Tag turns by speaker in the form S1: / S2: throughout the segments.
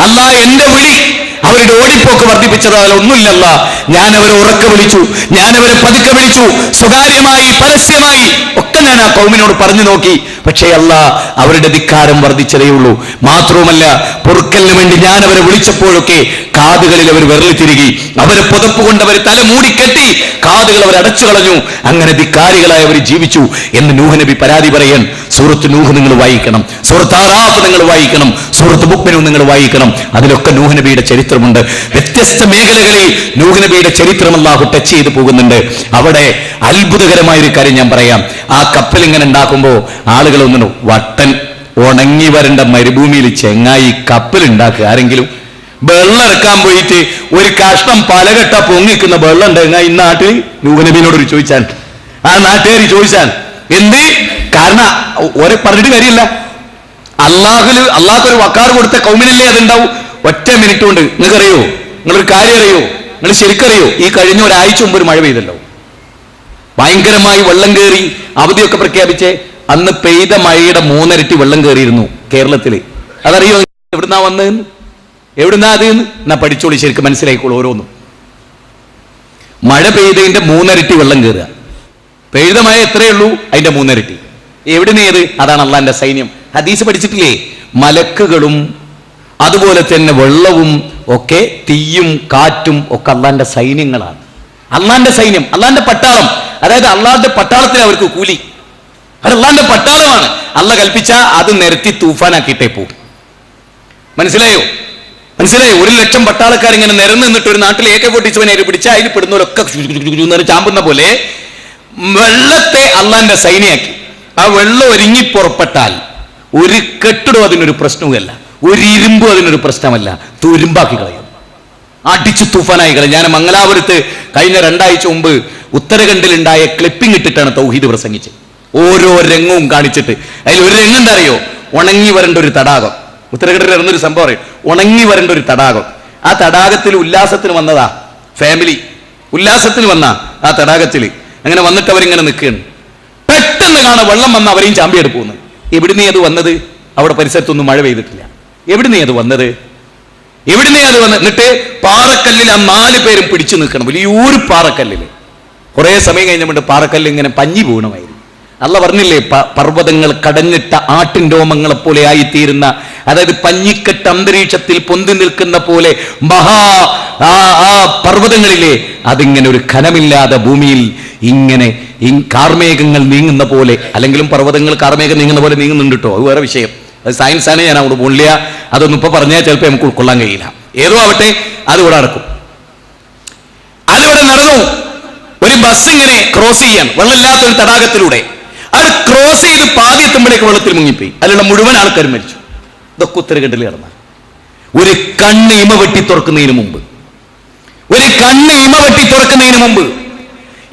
S1: അല്ലാഹ് എന്റെ വിളി അവരുടെ ഓടിപ്പോക്ക് വർദ്ധിപ്പിച്ചതാൽ ഒന്നുമില്ലല്ല. ഞാൻ അവരെ ഉറക്കെ വിളിച്ചു, ഞാൻ അവരെ പതുക്കെ വിളിച്ചു, സ്വകാര്യമായി പരസ്യമായി ഒക്കെ ഞാൻ ആ കൗമിനോട് പറഞ്ഞു നോക്കി. പക്ഷേ അല്ലാഹ് അവരുടെ ധിക്കാരം വർദ്ധിച്ചതേ ഉള്ളൂ. മാത്രവുമല്ല, പൊറുക്കലിന് വേണ്ടി ഞാൻ അവരെ വിളിച്ചപ്പോഴൊക്കെ കാതുകളിൽ അവർ വിരൽ തിരുകി, അവരെ പുതപ്പ് കൊണ്ട് അവർ തല മൂടിക്കെട്ടി, കാതുകൾ അവർ അടച്ചു കളഞ്ഞു. അങ്ങനെ ധിക്കാരികളായി അവർ ജീവിച്ചു എന്ന് നൂഹ് നബി പരാതി പറയാൻ സൂറത്ത് നൂഹ് നിങ്ങൾ വായിക്കണം, സൂറത്ത് ആറാഫ് നിങ്ങൾ വായിക്കണം, സൂറത്ത് മുഅ്മിനൂൻ നിങ്ങൾ വായിക്കണം. അതിലൊക്കെ നൂഹ് നബിയുടെ ചരിത്രമുണ്ട്. വ്യത്യസ്ത മേഖലകളിൽ നൂഹ് നബിയുടെ ചരിത്രം അല്ലാഹു ടച്ച് ചെയ്തു പോകുന്നുണ്ട്. അവിടെ അത്ഭുതകരമായ ഒരു കാര്യം ഞാൻ പറയാം. ആ കപ്പൽ ഇങ്ങനെ ഉണ്ടാക്കുമ്പോൾ ആളുകൾ ഒന്നും വട്ടൻ ഉണങ്ങി വരേണ്ട മരുഭൂമിയിൽ ചെങ്ങായി കപ്പൽ ഉണ്ടാക്കുക. ആരെങ്കിലും വെള്ളം ഇറക്കാൻ പോയിട്ട് ഒരു കഷ്ണം പലകെട്ട പൊങ്ങിക്കുന്ന വെള്ളം ഉണ്ടെങ്കിൽ ഈ നാട്ടിൽ നൂഹ് നബിയോട് ചോദിച്ചാൽ, ആ നാട്ടുകാർ ചോദിച്ചാൽ എന്ത് കാരണം ഓരെ പറഞ്ഞിട്ട് കാര്യമില്ല. അള്ളാഹ്ക്കൊരു വക്കാർ കൊടുത്ത കൗമിനല്ലേ അതുണ്ടാവും. ഒറ്റ മിനിറ്റ് കൊണ്ട് നിങ്ങൾക്കറിയോ, നിങ്ങളൊരു കാര്യം അറിയോ, നിങ്ങൾ ശരിക്കറിയോ, ഈ കഴിഞ്ഞ ഒരാഴ്ച മുമ്പ് ഒരു മഴ പെയ്തല്ലോ, ഭയങ്കരമായി വെള്ളം കയറി, അവധിയൊക്കെ പ്രഖ്യാപിച്ചേ. അന്ന് പെയ്ത മഴയുടെ 3 ഇരട്ടി വെള്ളം കയറിയിരുന്നു കേരളത്തില്. അതറിയോ എവിടുന്നാ വന്നതെന്ന്, എവിടുന്നാ അത് എന്നാ പഠിച്ചോളി, ശരിക്കും മനസ്സിലായിക്കോളൂ ഓരോന്നും. മഴ പെയ്തതിന്റെ 3 ഇരട്ടി വെള്ളം കയറുക, പെയ്ത മഴ എത്രയേ ഉള്ളൂ അതിന്റെ 3 ഇരട്ടി. എവിടുന്നേത്? അതാണ് അള്ളാന്റെ സൈന്യം. ഹദീസ് പഠിച്ചിട്ടില്ലേ? മലക്കുകളും അതുപോലെ തന്നെ വെള്ളവും ഒക്കെ തീയും കാറ്റും ഒക്കെ അള്ളാന്റെ സൈന്യങ്ങളാണ്. അള്ളാന്റെ സൈന്യം, അള്ളാന്റെ പട്ടാളം. അതായത് അള്ളാന്റെ പട്ടാളത്തിന് അവർക്ക് കൂലി, അത് അള്ളാന്റെ പട്ടാളമാണ്. അള്ള കൽപ്പിച്ച അത് നിരത്തി തൂഫാനാക്കിയിട്ടേ പോകും. മനസ്സിലായോ? 1,00,000 പട്ടാളക്കാർ ഇങ്ങനെ നിരന്ന് നിന്നിട്ട് ഒരു നാട്ടിൽ AK-47 പിടിച്ചാൽ അതിൽ പെടുന്നവരൊക്കെ ചാമ്പുന്ന പോലെ വെള്ളത്തെ അള്ളാന്റെ സൈന്യമാക്കി. ആ വെള്ളം ഒരുങ്ങി പുറപ്പെട്ടാൽ ഒരു കെട്ടിടവും അതിനൊരു പ്രശ്നവുമല്ല, ഒരു ഇരുമ്പും അതിനൊരു പ്രശ്നമല്ല, തുരുമ്പാക്കി കളയും, അടിച്ചു തൂഫാനായി കളയും. ഞാൻ മംഗലാപുരത്ത് കഴിഞ്ഞ 2 ആഴ്ച മുമ്പ് ഉത്തരാഖണ്ഡിലുണ്ടായ ക്ലിപ്പിംഗ് ഇട്ടിട്ടാണ് തൗഹീദ് പ്രസംഗിച്ചത്. ഓരോ രംഗവും കാണിച്ചിട്ട് അതിൽ ഒരു രംഗം എന്താ അറിയോ? ഉണങ്ങി വരേണ്ട ഒരു തടാകം. ഉത്തരാഖണ്ഡിൽ ഇറന്നൊരു സംഭവം അറിയും, ഉണങ്ങി വരേണ്ട ഒരു തടാകം. ആ തടാകത്തിൽ ഉല്ലാസത്തിന് വന്നതാ ഫാമിലി, ഉല്ലാസത്തിന് വന്ന ആ തടാകത്തിൽ അങ്ങനെ വന്നിട്ട് അവരിങ്ങനെ നിൽക്കുകയാണ്. പെട്ടെന്ന് കാണാൻ വെള്ളം വന്ന അവരെയും ചാമ്പിയെടുക്കുന്നു. എവിടുന്നേ അത് വന്നത്? അവിടെ പരിസരത്തൊന്നും മഴ പെയ്തിട്ടില്ല. എവിടുന്നേ അത് വന്നത്? എന്നിട്ട് പാറക്കല്ലിൽ ആ 4 പേരും പിടിച്ചു നിൽക്കണം, വലിയൊരു പാറക്കല്ലിൽ. കുറെ സമയം കഴിഞ്ഞിട്ട് പാറക്കല്ല് ഇങ്ങനെ പഞ്ഞി വീണമായിരുന്നു. അള്ള പറഞ്ഞില്ലേ, പർവ്വതങ്ങൾ കടഞ്ഞിട്ട ആട്ടിൻ രോമങ്ങളെ പോലെ ആയിത്തീരുന്ന, അതായത് പഞ്ഞിക്കെട്ട് അന്തരീക്ഷത്തിൽ പൊന്തി നിൽക്കുന്ന പോലെ ആ പർവ്വതങ്ങളിലെ അതിങ്ങനെ ഒരു ഖനമില്ലാതെ ഭൂമിയിൽ ഇങ്ങനെ കാർമേഘങ്ങൾ നീങ്ങുന്ന പോലെ, അല്ലെങ്കിലും പർവ്വതങ്ങൾ കാർമേഘം നീങ്ങുന്ന പോലെ നീങ്ങുന്നുണ്ട് കേട്ടോ, അത് വേറെ വിഷയം, അത് സയൻസാണ്. ഞാൻ അവിടെ പോണില്ല, അതൊന്നും ഇപ്പൊ പറഞ്ഞാൽ ചിലപ്പോൾ നമുക്ക് ഉൾക്കൊള്ളാൻ കഴിയില്ല. ഏതോ ആവട്ടെ, അതിവിടെ നടക്കും. അതിവിടെ നടന്നു. ഒരു ബസ് ഇങ്ങനെ ക്രോസ് ചെയ്യാൻ വെള്ളമില്ലാത്തൊരു തടാകത്തിലൂടെ അത് ക്രോസ് ചെയ്ത് പാതി എത്തുമ്പോഴേക്ക് വെള്ളത്തിൽ മുങ്ങിപ്പോയി. അതിലുള്ള മുഴുവൻ ആൾക്കാരും മരിച്ചു. ഇതൊക്കെ ഉത്തരഖണ്ഡിൽ നടന്ന ഒരു കണ്ണ് ഇമ വെട്ടി തുറക്കുന്നതിന് മുമ്പ്,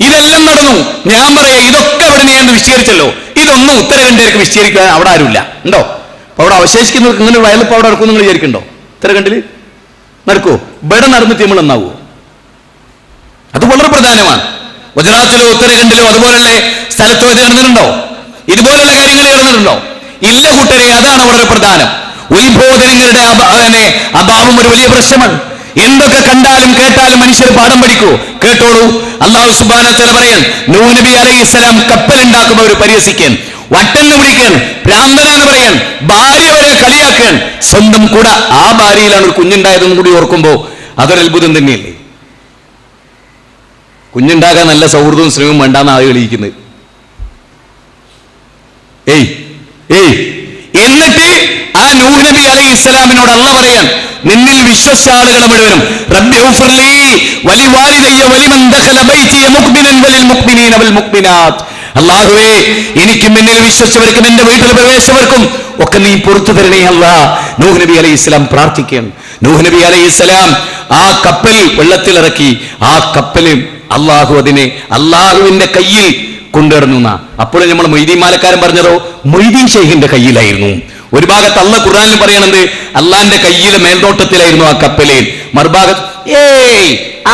S1: ഇതെല്ലാം നടന്നു. ഞാൻ പറയാ, ഇതൊക്കെ അവിടെ ഞാൻ വിശദീകരിച്ചല്ലോ. ഇതൊന്നും ഉത്തരഖണ്ഡിലേക്ക് വിശദീകരിക്കാൻ അവിടെ ആരുമില്ല ഉണ്ടോ? അപ്പൊ അവിടെ അവശേഷിക്കുന്നവർക്ക് ഇങ്ങനെ വയലിപ്പോ അവിടെ നടക്കും നിങ്ങൾ വിചാരിക്കണ്ടോ? ഉത്തരഖണ്ഡിൽ നടക്കുമോ? ഇവിടെ നടന്നിട്ട് നമ്മൾ നന്നാവോ? അത് വളരെ പ്രധാനമാണ്. ഗുജറാത്തിലോ ഉത്തരഖണ്ഡിലോ അതുപോലുള്ള സ്ഥലത്തോ ഇത് നടന്നിട്ടുണ്ടോ? ഇതുപോലുള്ള കാര്യങ്ങൾ നടന്നിട്ടുണ്ടോ? ഇല്ല കൂട്ടരെ, അതാണ് വളരെ പ്രധാനം. ഉത്ബോധനങ്ങളുടെ അഭാവം ഒരു വലിയ പ്രശ്നമാണ്. എന്തൊക്കെ കണ്ടാലും കേട്ടാലും മനുഷ്യർ പാഠം പഠിക്കൂ. കേട്ടോളൂ. അല്ലാഹു സുബ്ഹാനഹു വ തആല പറയാൻ, നൂഹ് നബി അലൈഹിസ്സലാം കപ്പലുണ്ടാക്കുമ്പോൾ അവർ പരിഹസിക്കാൻ, വട്ടെന്ന് വിളിക്കാൻ, ഭ്രാന്തനാന്ന് പറയാൻ, ഭാര്യ വരെ കളിയാക്കാൻ, സ്വന്തം കൂടെ ആ ഭാര്യയിലാണ് ഒരു കുഞ്ഞുണ്ടായതെന്ന് കൂടി ഓർക്കുമ്പോ അതൊരു അത്ഭുതം തന്നെയല്ലേ? കുഞ്ഞുണ്ടാകാൻ നല്ല സൗഹൃദവും സ്നേഹവും വേണ്ടാന്ന് ആളുകൾ കളിക്കുന്നത്. എന്നിട്ട് ആ നൂഹ് നബി അലൈഹിസ്സലാമിനോട് അല്ലാഹ് പറയാൻ, നിന്നിൽ വിശ്വസിച്ച ആളുകളെ മുഴുവനും റബ്ബി ഉഗ്ഫിർലി വലിവാലിദയ്യ വലിമൻ ദഖല ബൈതിയ മുഖ്മിനൻ വലിൽ മുഖ്മിനീന വൽ മുഖ്മിനാത്ത്. അല്ലാഹുവേ, എനിക്കും എന്നിൽ വിശ്വസിച്ചവർക്കും എന്റെ വീട്ടിൽ പ്രവേശിച്ചവർക്കും ഒക്കെ നീ പുറത്തു തരണേ അല്ലാഹ്. നൂഹ് നബി അലൈഹിസ്സലാം പ്രാർത്ഥിക്കുകയാണ്. നൂഹ് നബി അലൈഹിസ്സലാം ആ കപ്പൽ വെള്ളത്തിലിറക്കി. ആ കപ്പല് അള്ളാഹു അതിനെ അള്ളാഹുവിന്റെ കയ്യിൽ കൊണ്ടുവരുന്ന. അപ്പോഴും നമ്മൾ മൊയ്തീൻ മാലക്കാരൻ പറഞ്ഞതോ മൊയ്തീൻ ഷെയ്ഖിന്റെ കയ്യിലായിരുന്നു. ഒരു ഭാഗത്ത് അള്ളാഹ് ഖുർആനിൽ പറയണത് അള്ളാന്റെ കയ്യിലെ മേൽനോട്ടത്തിലായിരുന്നു ആ കപ്പലിൽ. മറുഭാഗത്ത്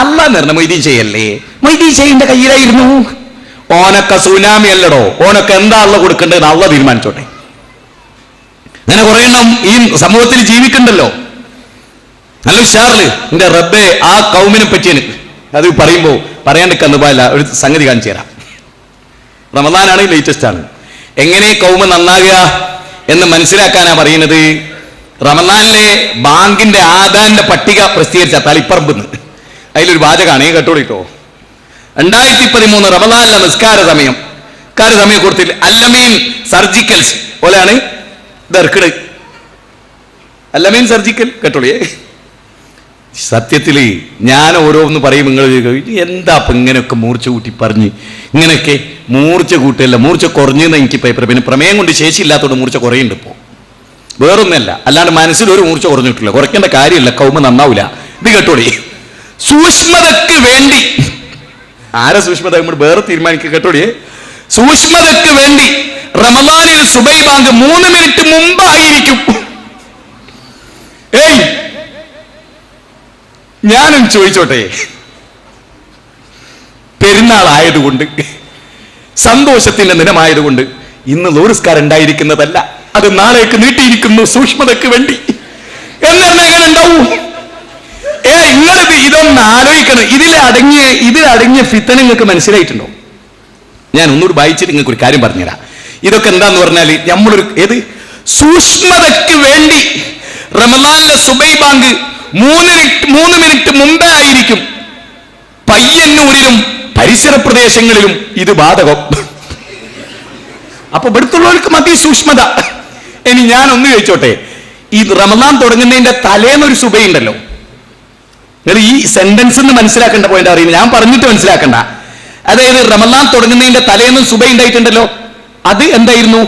S1: അള്ളാഹ് പറഞ്ഞ മൊയ്തീൻ ഷെയ്ഖല്ലേ, മൊയ്തീൻ ഷെയ്ഖിന്റെ കയ്യിലായിരുന്നു. ഓനൊക്കെ സുനാമി അല്ലടോ, ഓനൊക്കെ എന്താ അള്ളാഹ് കൊടുക്കേണ്ടത് അള്ളാഹ് തീരുമാനിച്ചോട്ടെ. അങ്ങനെ കുറെ എണ്ണം ഈ സമൂഹത്തിൽ ജീവിക്കണ്ടല്ലോ. നല്ല ഉഷാറില് എന്റെ റബ്ബേ ആ കൗമിനെ പറ്റിയാണ് അത് പറയുമ്പോ പറയാണ്ടിരിക്കാൻ പാടില്ല. ഒരു സംഗതി കാണിച്ചു തരാം. റമദാനാണ്, ലേറ്റസ്റ്റ് ആണ്. എങ്ങനെ കൗമ നന്നാകുക എന്ന് മനസ്സിലാക്കാനാ പറയുന്നത്. റമദാനിലെ ബാങ്കിന്റെ ആദാന്റെ പട്ടിക പ്രസിദ്ധീകരിച്ച തളിപ്പറമ്പെന്ന് അതിലൊരു വാചകാണ്, കേട്ടോളിട്ടോ. 2013 റമദാനിലെ നിസ്കാര സമയം കൊടുത്തില്ല. അല്ലമീൻ സർജിക്കൽസ് പോലെയാണ് ദർക്കിട്. അല്ലമീൻ സർജിക്കൽ കേട്ടോളിയേ. സത്യത്തില് ഞാൻ ഓരോന്ന് പറയും, നിങ്ങൾ എന്താ ഇപ്പൊ ഇങ്ങനെയൊക്കെ മൂർച്ച കൂട്ടി പറഞ്ഞ്, ഇങ്ങനെയൊക്കെ മൂർച്ച കൂട്ടിയല്ല, മൂർച്ച കുറഞ്ഞെന്ന് എനിക്ക് പേപ്പർ. പിന്നെ പ്രമേയം കൊണ്ട് ശേഷിയില്ലാത്തോണ്ട് മൂർച്ച കുറയുന്നുണ്ട് ഇപ്പോ, വേറൊന്നല്ല. അല്ലാണ്ട് മനസ്സിലൊരു മൂർച്ച കുറഞ്ഞിട്ടില്ല, കുറയ്ക്കേണ്ട കാര്യമില്ല, കൗമ നന്നാവൂല. ഇത് കേട്ടോളി, സൂക്ഷ്മതയ്ക്ക് വേണ്ടി. ആരാ സൂക്ഷ്മത? നമ്മൾ വേറെ തീരുമാനിക്കുക. കേട്ടോളിയേ, സൂക്ഷ്മതയ്ക്ക് വേണ്ടി റമദാനിൽ സുബൈ ബാങ്ക് 3 മിനിറ്റ് മുമ്പായിരിക്കും. ഏയ് ഞാനും ചോദിച്ചോട്ടെ, പെരുന്നാളായതുകൊണ്ട്, സന്തോഷത്തിന്റെ ദിനമായതുകൊണ്ട് ഇന്ന് ലോറിസ്കാരം ഉണ്ടായിരിക്കുന്നതല്ല, അത് നാളേക്ക് നീട്ടിയിരിക്കുന്നു സൂക്ഷ്മതയ്ക്ക് വേണ്ടി എന്നെങ്ങനെ ഉണ്ടാവും? നിങ്ങളിത് ഇതൊന്ന് ആലോചിക്കണം. ഇതിലടങ്ങിയ ഫിത്തന നിങ്ങൾക്ക് മനസ്സിലായിട്ടുണ്ടോ? ഞാൻ ഒന്നുകൂടി വായിച്ചിട്ട് നിങ്ങൾക്ക് ഒരു കാര്യം പറഞ്ഞുതരാം. ഇതൊക്കെ എന്താന്ന് പറഞ്ഞാൽ നമ്മളൊരു സൂക്ഷ്മതയ്ക്ക് വേണ്ടി റമദാനിലെ സുബൈ ബാങ്ക് 3 മിനിറ്റ് മുമ്പേ ആയിരിക്കും. പയ്യന്നൂരിലും പരിസര പ്രദേശങ്ങളിലും ഇത് ബാധകം. അപ്പൊ ഇവിടുത്തുള്ളവർക്ക് മതി സൂക്ഷ്മത. ഇനി ഞാൻ ഒന്ന് ചോദിച്ചോട്ടെ, ഈ റമദാൻ തുടങ്ങുന്നതിന്റെ തലേന്നൊരു സുബൈ ഉണ്ടല്ലോ. നിങ്ങൾ ഈ സെന്റൻസ് മനസ്സിലാക്കേണ്ട പോയിന്റ് അറിയില്ല, ഞാൻ പറഞ്ഞിട്ട് മനസ്സിലാക്കണ്ട. അതായത് റമദാൻ തുടങ്ങുന്നതിന്റെ തലേന്ന് സുബൈ ഉണ്ടായിട്ടുണ്ടല്ലോ, അത് എന്തായിരുന്നു?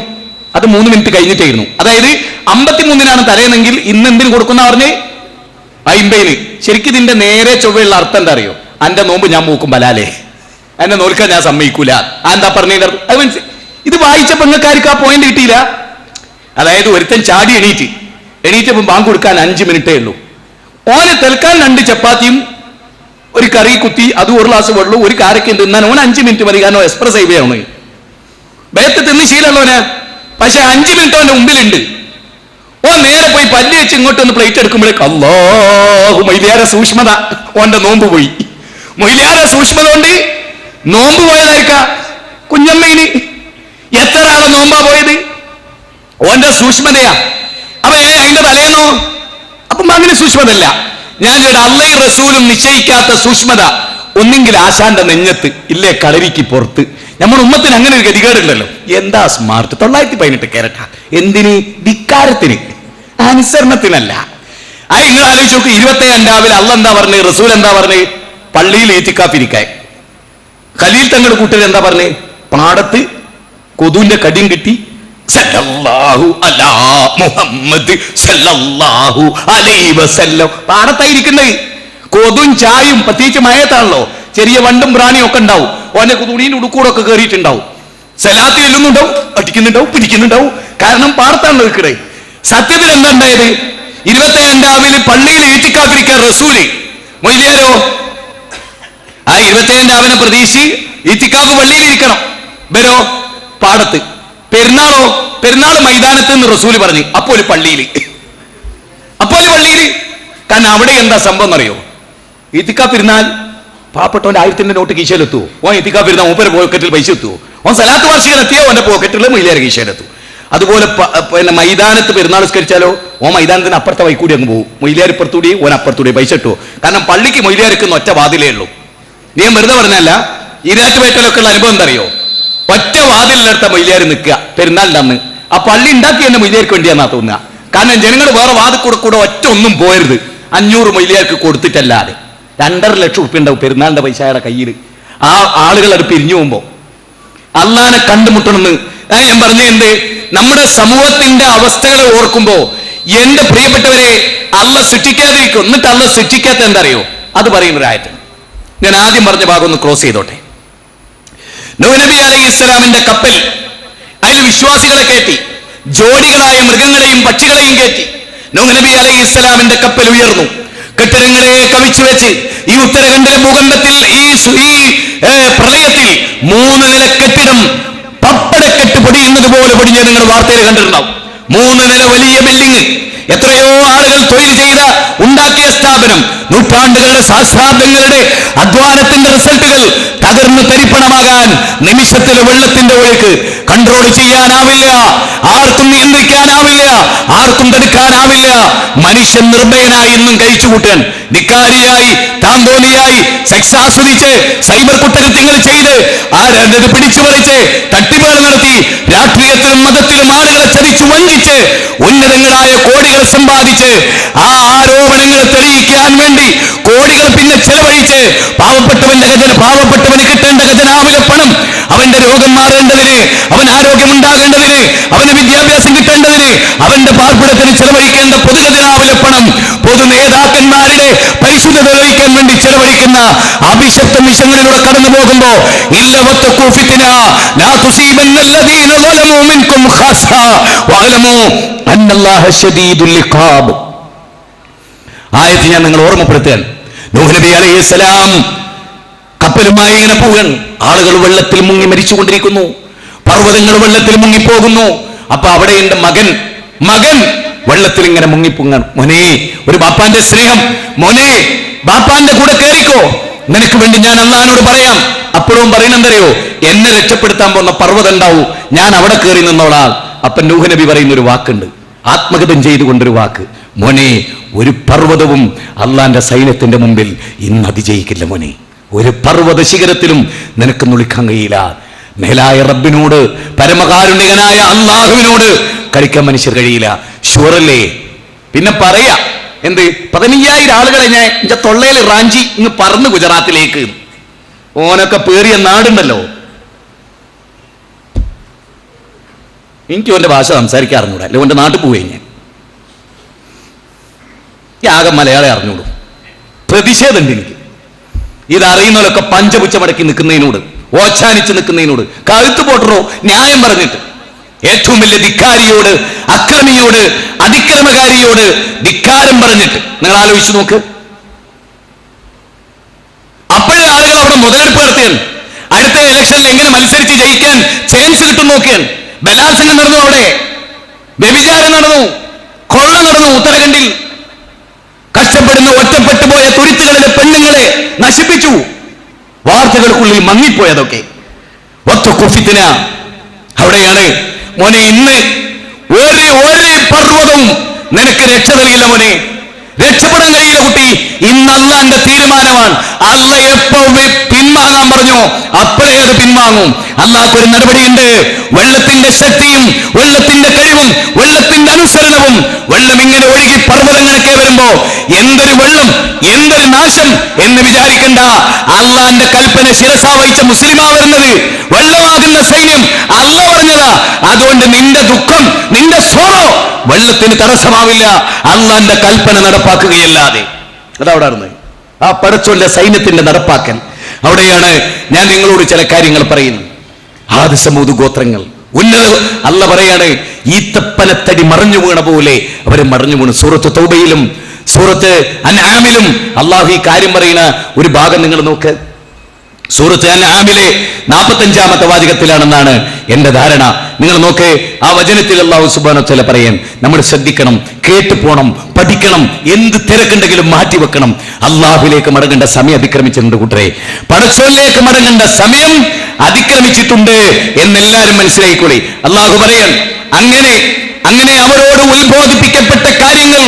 S1: അത് 3 മിനിറ്റ് കഴിഞ്ഞിട്ടായിരുന്നു. അതായത് 53-നാണ് തലേന്നെങ്കിൽ ഇന്ന് എന്തിനു കൊടുക്കുന്ന പറഞ്ഞ് 50-ന്. ശരിക്കും ഇതിന്റെ നേരെ ചൊവ്വയുള്ള അർത്ഥം എന്താ അറിയോ? എന്റെ നോമ്പ് ഞാൻ മൂക്കും ബലാലേ, എന്നെ നോൽക്കാൻ ഞാൻ സമ്മതിക്കൂല. എന്താ പറഞ്ഞതിന്റെ അർത്ഥം അത് മനസ്സിലായി. ഇത് വായിച്ച പെങ്ങൾക്കാർക്ക് ആ പോയിന്റ് കിട്ടിയില്ല. അതായത് ഒരുത്തൻ ചാടി എണീറ്റപ്പം ബാങ്ക് കൊടുക്കാൻ 5 മിനിറ്റേ ഉള്ളൂ. ഓനെ തൽക്കാൻ 2 ചപ്പാത്തിയും ഒരു കറി കുത്തി, അത് 1 ഗ്ലാസ് വെള്ളവും 1 കാരക്കയും തിന്നാൻ ഓൻ 5 മിനിറ്റ് മതി. കാരണം എക്സ്പ്രസ് ഹൈവേയാണ് ബേത്ത് തിന്ന് ശീലമുള്ളവന്. പക്ഷെ 5 മിനിറ്റ് അവന്റെ മുമ്പിലുണ്ട്. ഓ നേരെ പോയി പല്ല് വെച്ച് ഇങ്ങോട്ടൊന്ന് പ്ലേറ്റ് എടുക്കുമ്പോഴേക്ക് അല്ലാഹു, മൊയ്ലിയാരെ സൂക്ഷ്മത, ഓന്റെ നോമ്പ് പോയി. മൊയ്ലിയാരെ സൂക്ഷ്മത കൊണ്ട് നോമ്പ് പോയതായിരിക്ക. കുഞ്ഞമ്മയിന് എത്ര ആളെ നോമ്പാ പോയത്? ഓന്റെ സൂക്ഷ്മതയാ. അപ്പൊ അതിന്റെ തലേന്നോ? അപ്പം അങ്ങനെ സൂക്ഷ്മതല്ല. ഞാൻ അള്ളയും റസൂലും നിശ്ചയിക്കാത്ത സൂക്ഷ്മത ഒന്നെങ്കിൽ ആശാന്റെ നെഞ്ഞത്ത്, ഇല്ലേ കളരിക്ക് പുറത്ത്. നമ്മുടെ ഉമ്മത്തിന് അങ്ങനെ ഒരു ഗതികേടുണ്ടല്ലോ. എന്താ സ്മാർട്ട് 918 കേരട്ട. എന്തിന്? ധിക്കാരത്തിന്, അനുസരണത്തിനല്ല. അത് നിങ്ങൾ ആലോചിച്ച് നോക്ക്. 27 രാവിലെ അള്ള എന്താ പറഞ്ഞത്, റസൂൽ എന്താ പറഞ്ഞത്? പള്ളിയിൽ ഈത്തിക്കാഫിരിക്കാൻ. ഖലീൽ തങ്ങളുടെ കൂട്ടർ എന്താ പറഞ്ഞത്? പാടത്ത് കൊതുവിന്റെ കടിയും കിട്ടി സല്ലല്ലാഹു അലാ മുഹമ്മദ് സല്ലല്ലാഹു അലൈഹി വസല്ലം. പാടത്തായിരിക്കുന്നത്. കൊതും ചായും, പ്രത്യേകിച്ച് മഴയത്താണല്ലോ, ചെറിയ വണ്ടും പ്രാണിയും ഒക്കെ ഉണ്ടാവും. ഓന്റെ തുണിയുടെ ഉടുക്കൂടൊക്കെ കയറിയിട്ടുണ്ടാവും. സലാത്ത് ചെല്ലുന്നുണ്ടാവും, അടിക്കുന്നുണ്ടാവും, പിടിക്കുന്നുണ്ടാവും. കാരണം പാടത്താണ് നിൽക്കണേ. സത്യത്തിൽ എന്താ ഉണ്ടായത്? 27 രാവിലെ പള്ളിയിൽ ഈത്തിക്കാഫിരിക്കാൻ റസൂല്. മൊയ്ലിയാരോ ആ 27 രാവിലെ പ്രതീക്ഷി ഈത്തിക്കാഫ് പള്ളിയിൽ ഇരിക്കണം. ഇവരോ പാടത്ത്. പെരുന്നാളോ? പെരുന്നാൾ മൈതാനത്ത് നിന്ന് റസൂല് പറഞ്ഞു. അപ്പോൾ പള്ളിയിൽ. കാരണം അവിടെ എന്താ സംഭവം എന്നറിയോ? ഈത്തിക്കാഫിരുന്നാൽ പാവപ്പെട്ടവന്റെ 1000-ന്റെ നോട്ട് കീശയിലെത്തുവോ? ഓൻ ഈത്തിക്കാഫിരുന്ന മൂപ്പരെ പോക്കറ്റിൽ പൈസ എത്തുവോ? ഓൻ സലാത്ത് വാർഷികം എത്തിയോ ഓന്റെ പോക്കറ്റിൽ മൊയ്ലിയാരെ കീശയിലെത്തും. അതുപോലെ പിന്നെ മൈതാനത്ത് പെരുന്നാൾ സ്കരിച്ചാലോ ഓൻ മൈതാനത്തിന് അപ്പുറത്തെ വൈക്കൂടി അങ്ങ് പോകും. മൊയ്ലിയാർ ഇപ്പുറത്തൂടി ഓൻ അപ്പുറത്തൂടി പൈസ ഇട്ടുവോ? കാരണം പള്ളിക്ക് മൊയ്ലിയാർക്ക് ഒറ്റ വാതിലേ ഉള്ളൂ. ഞാൻ വെറുതെ പറഞ്ഞല്ല, ഈരാറ്റുപേട്ടലൊക്കെ ഉള്ള അനുഭവം എന്താ അറിയോ? ഒറ്റ വാതിലിനടുത്ത മൊയ്ലിയാർ നിൽക്കുക പെരുന്നാളിന്റെ അന്ന്. ആ പള്ളി ഉണ്ടാക്കി തന്നെ മൊയ്ലിയാർക്ക് വേണ്ടിയാന്നാ തോന്നുക. കാരണം ജനങ്ങൾ വേറെ വാതിൽ കൂടെ ഒറ്റ ഒന്നും പോയരുത്. 500 മൊയ്ലിയാർക്ക് കൊടുത്തിട്ടല്ലാതെ 2.5 ലക്ഷം ഉറുപ്പ്യ ഉണ്ടാവും പെരുന്നാളിന്റെ പൈസ അയാളുടെ കയ്യിൽ. ആ ആളുകൾ അത് പിരിഞ്ഞു പോകുമ്പോ അള്ളാനെ കണ്ടുമുട്ടണമെന്ന് ഞാൻ പറഞ്ഞ എന്ത്? നമ്മുടെ സമൂഹത്തിന്റെ അവസ്ഥകളെ ഓർക്കുമ്പോ എന്റെ പ്രിയപ്പെട്ടവരെ, അള്ള സൃഷ്ടിക്കാതിരിക്കും. എന്നിട്ട് അള്ള സൃഷ്ടിക്കാത്ത എന്താ അറിയോ? അത് പറയുന്ന ഒരു ആയത്ത്. ഞാൻ ആദ്യം പറഞ്ഞ ഭാഗം ഒന്ന് ക്രോസ് ചെയ്തോട്ടെ. നൂഹ് നബി അലൈഹി ഇസ്ലാമിന്റെ കപ്പൽ, അതിൽ വിശ്വാസികളെ കയറ്റി, ജോഡികളായ മൃഗങ്ങളെയും പക്ഷികളെയും കയറ്റി. നൂഹ് നബി അലൈഹി ഇസ്ലാമിന്റെ കപ്പൽ ഉയർന്നു. കെട്ടിടങ്ങളെ കവിച്ചു വെച്ച് ഈ ഉത്തരാഖണ്ഡിലെ ഭൂകമ്പത്തിൽ, ഈ പ്രളയത്തിൽ 3 നില കെട്ടിടം പപ്പടക്കെട്ട് പൊടിയുന്നത് പോലെ പൊടിഞ്ഞ് നിങ്ങൾ വാർത്തയിൽ കണ്ടിട്ടുണ്ടാവും. 3 നില വലിയ ബിൽഡിംഗ്, എത്രയോ ആളുകൾ തൊഴിൽ ചെയ്ത ഉണ്ടാക്കിയ സ്ഥാപനം, നൂറ്റാണ്ടുകളുടെ സഹസ്രാബ്ദങ്ങളുടെ അധ്വാനത്തിന്റെ റിസൾട്ടുകൾ തകർന്ന് തരിപ്പണമാകാൻ നിമിഷത്തിലെ വെള്ളത്തിന്റെ ഒഴുക്ക് കൺട്രോൾ ചെയ്യാനാവില്ല, ആർക്കും നിയന്ത്രിക്കാനാവില്ല, ആർക്കും തടുക്കാനാവില്ല. മനുഷ്യൻ നിർഭയനായി ഇന്നും കഴിച്ചുകൂട്ടാൻ, ധിക്കാരിയായി, താന്തോലിയായി, സെക്സ് ആസ്വദിച്ച്, സൈബർ കുറ്റകൃത്യങ്ങൾ ചെയ്ത്, ആരത് പിടിച്ചുപറിച്ച്, തട്ടിപ്പുകൾ നടത്തി, രാഷ്ട്രീയത്തിലും മതത്തിലും ആളുകളെ ചതിച്ചു വഞ്ചിച്ച്, ഉന്നതങ്ങളായ കോടികൾ സമ്പാദിച്ച്, ആ ആരോപണങ്ങളെ തെളിയിക്കാൻ വേണ്ടി കോടികൾ പിന്നെ ചെലവഴിച്ച്, പാവപ്പെട്ടവന് കിട്ടേണ്ട ഖജനാവിലെ പണം, അവന്റെ രോഗം മാറേണ്ടതിന്, അവൻ ആരോഗ്യമുണ്ടാകേണ്ടതിന്, അവന് വിദ്യാഭ്യാസം കിട്ടേണ്ടതിന്, അവന്റെ പാർപ്പിടത്തിന് ചെലവഴിക്കേണ്ട പൊതുഖജനാവിലെ പണം പൊതു നേതാക്കന്മാരുടെ പരിശുദ്ധ തെളിയിക്കാൻ വേണ്ടി ചെലവഴിക്കുന്ന അഭിശപ്ത നിമിഷങ്ങളിലൂടെ കടന്നു പോകുമ്പോ ആയത്ത് ഞാൻ നിങ്ങൾ ഓർമ്മപ്പെടുത്താൻ, നൂഹ് നബി അലൈഹിസ്സലാം കപ്പലുമായി ഇങ്ങനെ പോകാൻ, ആളുകൾ വെള്ളത്തിൽ മുങ്ങി മരിച്ചുകൊണ്ടിരിക്കുന്നു, പർവ്വതങ്ങൾ വെള്ളത്തിൽ മുങ്ങിപ്പോകുന്നു. അപ്പൊ അവിടെ എന്റെ മകൻ വെള്ളത്തിൽ ഇങ്ങനെ മുങ്ങിപ്പൊങ്ങാൻ, മോനെ ഒരു ബാപ്പാന്റെ സ്നേഹം, മോനെ ബാപ്പാന്റെ കൂടെ കയറിക്കോ, നിനക്ക് വേണ്ടി ഞാൻ അള്ളാഹിനോട് പറയാം. അപ്പോഴും പറയുന്നെന്തറിയോ, എന്നെ രക്ഷപ്പെടുത്താൻ പോകുന്ന പർവ്വതം ഉണ്ടാവും, ഞാൻ അവിടെ കയറി നിന്നോളാം. അപ്പൊ നൂഹ് നബി പറയുന്ന ഒരു വാക്കുണ്ട്, ആത്മഗതം ചെയ്തുകൊണ്ടൊരു വാക്ക്, മോനെ ഒരു പർവ്വതവും അള്ളാന്റെ സൈന്യത്തിന്റെ മുമ്പിൽ ഇന്ന് അതിജയിക്കില്ല മോനെ, ഒരു പർവ്വത ശിഖരത്തിലും നിനക്ക് നുളിക്കാൻ കഴിയില്ല. മേലായ റബ്ബിനോട്, പരമകാരുണികനായ അള്ളാഹുവിനോട് കളിക്കാൻ മനുഷ്യർ കഴിയില്ല. ഷുവറല്ലേ? പിന്നെ പറയാ എന്ത്, 15,000 ആളുകളെ ഞാൻ എന്റെ തൊള്ളയിൽ റാഞ്ചി ഇങ്ങ് പറന്ന് ഗുജറാത്തിലേക്ക്. ഓനൊക്കെ പേറിയ നാടുണ്ടല്ലോ, എനിക്ക് ഓന്റെ ഭാഷ സംസാരിക്കാറിഞ്ഞൂടാ, അല്ലെ ഓന്റെ നാട്ടിൽ പോയി ഞാൻ ആകെ മലയാളം അറിഞ്ഞൂടും. പ്രതിഷേധമുണ്ട് എനിക്ക്. ഇതറിയുന്നവരൊക്കെ പഞ്ചപുച്ച മടക്കി നിൽക്കുന്നതിനോട്, ഓച്ചാനിച്ച് നിൽക്കുന്നതിനോട്, കഴുത്ത് പോട്ടറോ ന്യായം പറഞ്ഞിട്ട്, ഏറ്റവും വലിയ ധിക്കാരിയോട്, അക്രമിയോട്, അതിക്രമകാരിയോട് ധിക്കാരം പറഞ്ഞിട്ട് നിങ്ങൾ ആലോചിച്ച് നോക്ക്. അപ്പോഴേ ആളുകൾ അവിടെ മുതലെടുപ്പ് നടത്തിയാൽ അടുത്ത ഇലക്ഷനിൽ എങ്ങനെ മത്സരിച്ച് ജയിക്കാൻ ചാൻസ് കിട്ടും നോക്കിയാൽ. ബലാത്സംഗം നടന്നു, അവിടെ വ്യഭിചാരം നടന്നു, കൊള്ള നടന്നു. ഉത്തരാഖണ്ഡിൽ കഷ്ടപ്പെടുന്ന ഒറ്റപ്പെട്ടു പോയ തുരുത്തുകളിലെ പെണ്ണുങ്ങളെ നശിപ്പിച്ചു. വാർത്തകൾക്കുള്ളിൽ മങ്ങിപ്പോയതൊക്കെ ഒത്തുകുഫിത്തിന. അവിടെയാണ് മോനെ ഇന്ന് ഒരു പർവ്വതവും നിനക്ക് രക്ഷ നൽകില്ല മോനെ, രക്ഷപ്പെടാൻ കഴിയില്ല കുട്ടി. ഇന്ന് അള്ളാന്റെ തീരുമാനമാണ്. അള്ള എപ്പോ പിൻവാങ്ങാൻ പറഞ്ഞോ അപ്പോഴേ അത് പിൻവാങ്ങും. അള്ളാഹ്ക്കൊരു നടപടിയുണ്ട്. വെള്ളത്തിന്റെ ശക്തിയും വെള്ളത്തിന്റെ കഴിവും വെള്ളത്തിന്റെ അനുസരണവും, വെള്ളം ഇങ്ങനെ ഒഴുകി പർവ്വതങ്ങളൊക്കെ വരുമ്പോ എന്തൊരു വെള്ളം, എന്തൊരു നാശം എന്ന് വിചാരിക്കണ്ട. അള്ളാന്റെ കൽപ്പന ശിരസാ വഹിച്ച മുസ്ലിമാ വരുന്നത്. വെള്ളമാകുന്ന സൈന്യം അള്ള പറഞ്ഞതാ. അതുകൊണ്ട് നിന്റെ ദുഃഖം, നിന്റെ സോറോ വെള്ളത്തിന് തടസ്സമാവില്ല, അള്ളാന്റെ കൽപ്പന നടപ്പാക്കുകയല്ലാതെ. അതവിടെ ഇരുന്ന് ആ പടച്ചോന്റെ സൈന്യത്തിന്റെ നടപ്പാക്കൽ. അവിടെയാണ് ഞാൻ നിങ്ങളോട് ചില കാര്യങ്ങൾ പറയുന്നത്. ആദ് സമൂദ് ഗോത്രങ്ങൾ ഉന്നത അല്ല പറയാണ്, ഈത്തപ്പനത്തടി മറഞ്ഞു വീണ പോലെ അവര് മറഞ്ഞു വീണു. സൂറത്ത് തൗബയിലും സൂറത്ത് അൻആമിലും അള്ളാഹു ഈ കാര്യം പറയുന്ന ഒരു ഭാഗം നിങ്ങൾ നോക്ക്. സൂറത്ത് അൻആമിലെ 45-ാമത്തെ വാചകത്തിലാണെന്നാണ് എന്റെ ധാരണ. നിങ്ങൾ നോക്ക്, ആ വചനത്തിൽ അല്ലാഹു സുബ്ഹാനഹു വ തആല പറയാൻ നമ്മൾ ശ്രദ്ധിക്കണം, കേട്ടു പോണം, പഠിക്കണം. എന്ത് തിരക്കുണ്ടെങ്കിലും മാറ്റിവെക്കണം. അള്ളാഹുവിലേക്ക് മടങ്ങേണ്ട സമയം അതിക്രമിച്ചിട്ടുണ്ട് കൂട്ടരെ. പടച്ചോനിലേക്ക് മടങ്ങേണ്ട സമയം അതിക്രമിച്ചിട്ടുണ്ട് എന്നെല്ലാരും മനസ്സിലായിക്കോളി. അള്ളാഹു പറയാൻ, അങ്ങനെ അവരോട് ഉത്ബോധിപ്പിക്കപ്പെട്ട കാര്യങ്ങൾ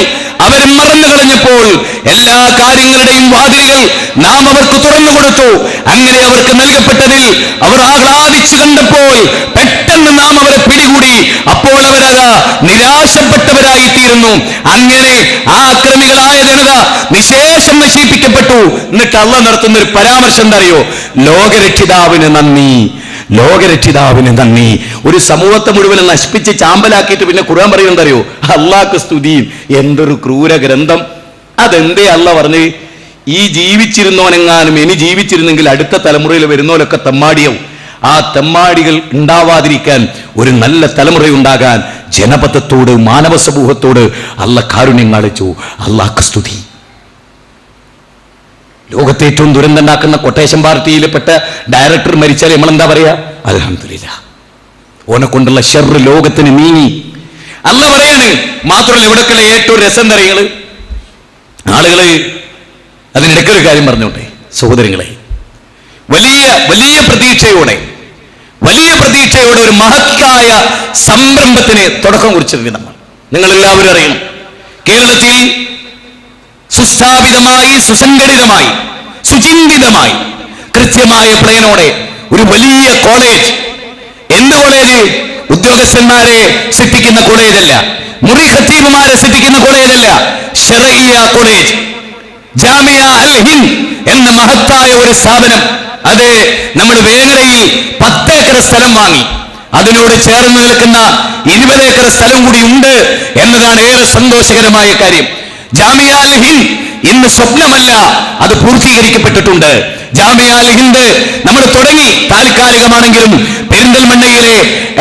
S1: അവർ മറന്നു കളഞ്ഞപ്പോൾ എല്ലാ കാര്യങ്ങളുടെയും വാതിലുകൾ നാം അവർക്ക് തുറന്നു കൊടുത്തു. അങ്ങനെ അവർക്ക് നൽകപ്പെട്ടതിൽ അവർ ആഹ്ലാദിച്ചു കണ്ടപ്പോൾ പെട്ടെന്ന് നാം അവരെ പിടികൂടി. അപ്പോൾ അവരതാ നിരാശപ്പെട്ടവരായി തീരുന്നു. അങ്ങനെ ആ അക്രമികളായ ജനത നിശേഷം നശിപ്പിക്കപ്പെട്ടു. എന്നിട്ട് അള്ളാഹ് നടത്തുന്ന ഒരു പരാമർശം എന്താ അറിയോ? ലോകരക്ഷിതാവിന് നന്ദി, ലോകരക്ഷിതാവിന് നന്ദി. ഒരു സമൂഹത്തെ മുഴുവൻ നശിപ്പിച്ച് ചാമ്പലാക്കിയിട്ട് പിന്നെ ഖുർആൻ പറയുന്നത് അറിയോ? അള്ളാഹ്ക്ക് സ്തുതിയും. എന്തൊരു ക്രൂര ഗ്രന്ഥം! അതെന്തേ അള്ളാഹ് പറഞ്ഞ്, ഈ ജീവിച്ചിരുന്നവനെങ്ങാനും ഇനി ജീവിച്ചിരുന്നെങ്കിൽ അടുത്ത തലമുറയിൽ വരുന്നവരൊക്കെ തെമ്മാടിയാവും. ആ തെമ്മാടികൾ ഉണ്ടാവാതിരിക്കാൻ, ഒരു നല്ല തലമുറയുണ്ടാകാൻ ജനപദത്തോട്, മാനവ സമൂഹത്തോട് അള്ളാഹ് കാരുണ്യം കാണിച്ചു. അള്ളാഹ്ക്ക് സ്തുതി. ലോകത്തെ ഏറ്റവും ദുരന്തം ഉണ്ടാക്കുന്ന കൊട്ടേഷൻ പാർട്ടിയിൽപ്പെട്ട ഡയറക്ടർ മരിച്ചാൽ നമ്മൾ എന്താ പറയാ? അൽഹംദുലില്ലാഹ്, ഓനെ കൊണ്ടുള്ള ഷർറ് ലോകത്തിന് നീങ്ങി. അല്ല പറയാണ്. മാത്രമല്ല ഇവിടേക്കുള്ള ഏറ്റവും രസം തരങ്ങള് ആളുകള് അതിനിടയ്ക്കൊരു കാര്യം പറഞ്ഞോട്ടെ സഹോദരങ്ങളെ, വലിയ വലിയ പ്രതീക്ഷയോടെ ഒരു മഹത്തായ സംരംഭത്തിന് തുടക്കം കുറിച്ചിട്ടുണ്ട് നമ്മൾ. നിങ്ങൾ എല്ലാവരും അറിയണം, കേരളത്തിൽ സുസ്ഥാപിതമായി, സുസംഘടിതമായി, സുചിന്തിതമായി, കൃത്യമായ പ്ലാനോടെ ഒരു വലിയ കോളേജ്. എന്ത് കോളേജ്? ഉദ്യോഗസ്ഥന്മാരെ സൃഷ്ടിക്കുന്ന കോളേജല്ല, മുറി ഖത്തീബുമാരെ സൃഷ്ടിക്കുന്ന കോളേജല്ല, ശർഈയ കോളേജ്, ജാമിയ അൽ ഹിന്ദ് എന്ന മഹത്തായ ഒരു സ്ഥാപനം. അത് നമ്മൾ വേങ്ങരയിൽ 10 ഏക്കർ സ്ഥലം വാങ്ങി, അതിനോട് ചേർന്ന് നിൽക്കുന്ന 20 ഏക്കർ സ്ഥലം കൂടി ഉണ്ട് എന്നതാണ് ഏറെ സന്തോഷകരമായ കാര്യം. ജാമിയ അൽ ഹിന്ദ് ഇന്ന് സ്വപ്നമല്ല, അത് പൂർത്തീകരിക്കപ്പെട്ടിട്ടുണ്ട്. ജാമിയ അൽ ഹിന്ദ് നമ്മൾ തുടങ്ങി, താൽക്കാലികമാണെങ്കിലും പെരിന്തൽമണ്ണയിലെ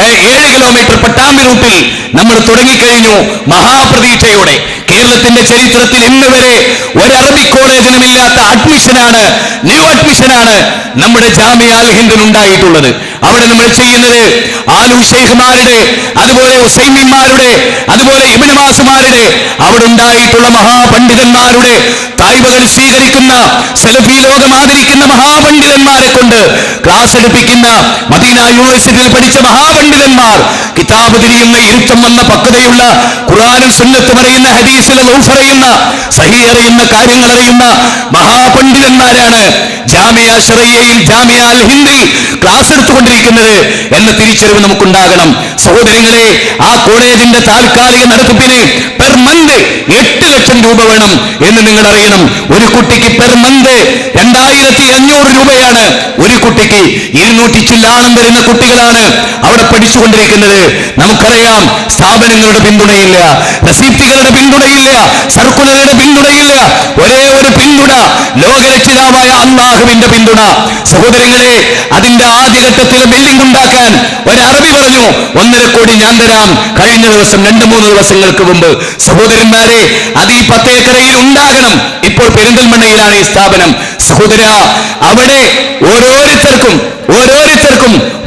S1: 7 കിലോമീറ്റർ പട്ടാമ്പി റൂട്ടിൽ നമ്മൾ തുടങ്ങിക്കഴിഞ്ഞു മഹാപ്രതീക്ഷയോടെ. കേരളത്തിന്റെ ചരിത്രത്തിൽ ഇന്ന് വരെ ഒരു അറബിക് കോളേജിനുമില്ലാത്ത അഡ്മിഷനാണ്, ന്യൂ അഡ്മിഷനാണ് നമ്മുടെ ജാമിയ അൽ ഹിന്ദിൽ ഉണ്ടായിട്ടുള്ളത്. അവിടെ നമ്മൾ ചെയ്യുന്നത് ആലു ഷെയ്ഖ്മാരുടെ, അതുപോലെ ഉസൈമിന്മാരുടെ, അതുപോലെ ഇബ്നു ബാസുമാരുടെ, അവിടെ ഉണ്ടായിട്ടുള്ള മഹാപണ്ഡിതന്മാരുടെ തായ്വകൾ സ്വീകരിക്കുന്ന, സലഫി ലോകം ആദരിക്കുന്ന മഹാപണ്ഡിതന്മാരെ കൊണ്ട് ക്ലാസ് എടുപ്പിക്കുന്ന, മദീന യൂണിവേഴ്സിറ്റിയിൽ പഠിച്ച മഹാപണ്ഡിതന്മാർ, കിതാബ് തിരിയുന്ന, ഇരുത്തം വന്ന പക്വതയുള്ള, ഖുർആനും സുന്നത്തും അറിയുന്ന, ഹദീസിലെ ലൗഫ് അറിയുന്ന, സഹീഹ് അറിയുന്ന, കാര്യങ്ങൾ അറിയുന്ന മഹാപണ്ഡിതന്മാരാണ് ജാമിയ ശർഈയയിൽ, ജാമിയ അൽ ഹിന്ദിൽ ക്ലാസ് എടുത്തുകൊണ്ടിരിക്കുന്നത് എന്ന തിരിച്ചറിവ് നമുക്കുണ്ടാകണം. സഹോദരങ്ങളെ, ആ കോളേജിന്റെ താൽക്കാലിക നടത്തിപ്പിന് പെർ മന്ത് 8 ലക്ഷം രൂപ വേണം എന്ന് നിങ്ങൾ അറിയണം. ഒരു കുട്ടിക്ക് പെർ മന്ത് 2500 രൂപയാണ്. ഒരു കുട്ടിക്ക് 200 ചില്ലാണം വരുന്ന കുട്ടികളാണ് അവിടെ പഠിച്ചുകൊണ്ടിരിക്കുന്നത്. നമുക്കറിയാം, സ്ഥാപനങ്ങളുടെ പിന്തുണയില്ല, റെസിപ്റ്റുകളുടെ പിന്തുണയില്ല, സർക്കുലറുടെ പിന്തുണയില്ല. ഒരേ ഒരു പിന്തുണ, ലോകരക്ഷിതാവായ അല്ലാഹുവിന്റെ പിന്തുണ. സഹോദരങ്ങളെ, അതിന്റെ ആദ്യഘട്ടത്തിലെ ബിൽഡിംഗ് ഉണ്ടാക്കാൻ ഒരു അറബി പറഞ്ഞു 1.5 കോടി ഞാൻ തരാം. കഴിഞ്ഞ ദിവസം 2-3 ദിവസങ്ങൾക്ക് മുമ്പ്. സഹോദരന്മാരെ, അത് ഈ 10 ഏക്കറയിൽ ഉണ്ടാകണം. ഇപ്പോൾ പെരിന്തൽമണ്ണയിലാണ് ഈ സ്ഥാപനം. സഹോദര, അവിടെ ഓരോരുത്തർക്കും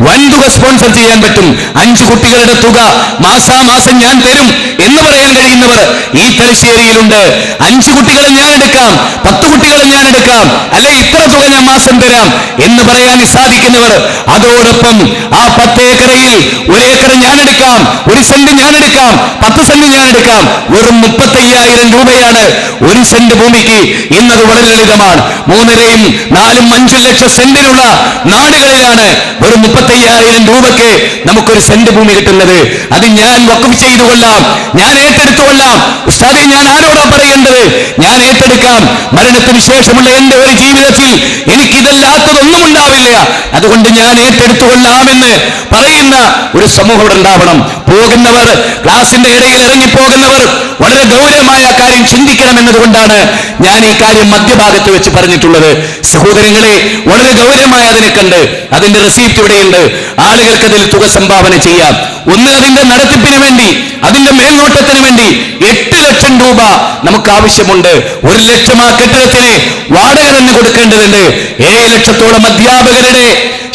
S1: വൻതുക സ്പോൺസർ ചെയ്യാൻ പറ്റും. 5 കുട്ടികളുടെ തുക മാസാമാസം ഞാൻ തരും എന്ന് പറയാൻ കഴിയുന്നവർ ഈ തലശ്ശേരിയിലുണ്ട്. 5 കുട്ടികളെ ഞാൻ എടുക്കാം, 10 കുട്ടികളെ ഞാൻ എടുക്കാം, അല്ലെ ഇത്ര തുക ഞാൻ മാസം തരാം എന്ന് പറയാൻ സാധിക്കുന്നവർ, അതോടൊപ്പം ആ 10 ഏക്കറയിൽ 1 ഏക്കർ ഞാൻ എടുക്കാം, 1 സെന്റ് ഞാൻ എടുക്കാം, 10 സെന്റ് ഞാൻ എടുക്കാം. വെറും 35,000 രൂപയാണ് 1 സെന്റ് ഭൂമിക്ക്. ഇന്നത് വളരെ ലളിതമാണ്. 3.5, 4, 5 ലക്ഷം സെന്റിനുള്ള നാടുകളിലാണ് വെറും 35,000 രൂപയ്ക്ക് നമുക്കൊരു സെന്റ് ഭൂമി കിട്ടുന്നത്. അത് ഞാൻ വഖഫ് ചെയ്തു കൊള്ളാം, ഞാൻ ഏറ്റെടുത്തുകൊള്ളാം. ഉസ്താദെ, ഞാൻ ആരോടാ പറയേണ്ടത്? ഞാൻ ഏറ്റെടുക്കാം. മരണത്തിന് ശേഷമുള്ള എന്റെ ഒരു ജീവിതത്തിൽ എനിക്കിതല്ലാത്തതൊന്നും ഉണ്ടാവില്ല, അതുകൊണ്ട് ഞാൻ ഏറ്റെടുത്തുകൊള്ളാമെന്ന് പറയുന്ന ഒരു സമൂഹം ഇവിടെ ഉണ്ടാവണം. പോകുന്നവർ, ക്ലാസിന്റെ ഇടയിൽ ഇറങ്ങിപ്പോകുന്നവർ വളരെ ഗൗരവമായ കാര്യം ചിന്തിക്കണം എന്നതുകൊണ്ടാണ് ഞാൻ ഈ കാര്യം മധ്യഭാഗത്ത് വെച്ച് പറഞ്ഞിട്ടുള്ളത്. സഹോദരങ്ങളെ, വളരെ ഗൗരവമായ അതിനെ കണ്ട് അതിന്റെ റെസിപ്റ്റ് ഇവിടെയുണ്ട്. ആളുകൾക്ക് അതിൽ തുക സംഭാവന ചെയ്യാം. ഒന്ന്, അതിന്റെ നടത്തിപ്പിന് വേണ്ടി, അതിന്റെ മേൽനോട്ടത്തിന് വേണ്ടി 8 ലക്ഷം രൂപ നമുക്ക് ആവശ്യമുണ്ട്. 1 ലക്ഷം ആ കെട്ടിടത്തിന് വാടക തന്നെ കൊടുക്കേണ്ടതുണ്ട്. 7 ലക്ഷത്തോളം അധ്യാപകരുടെ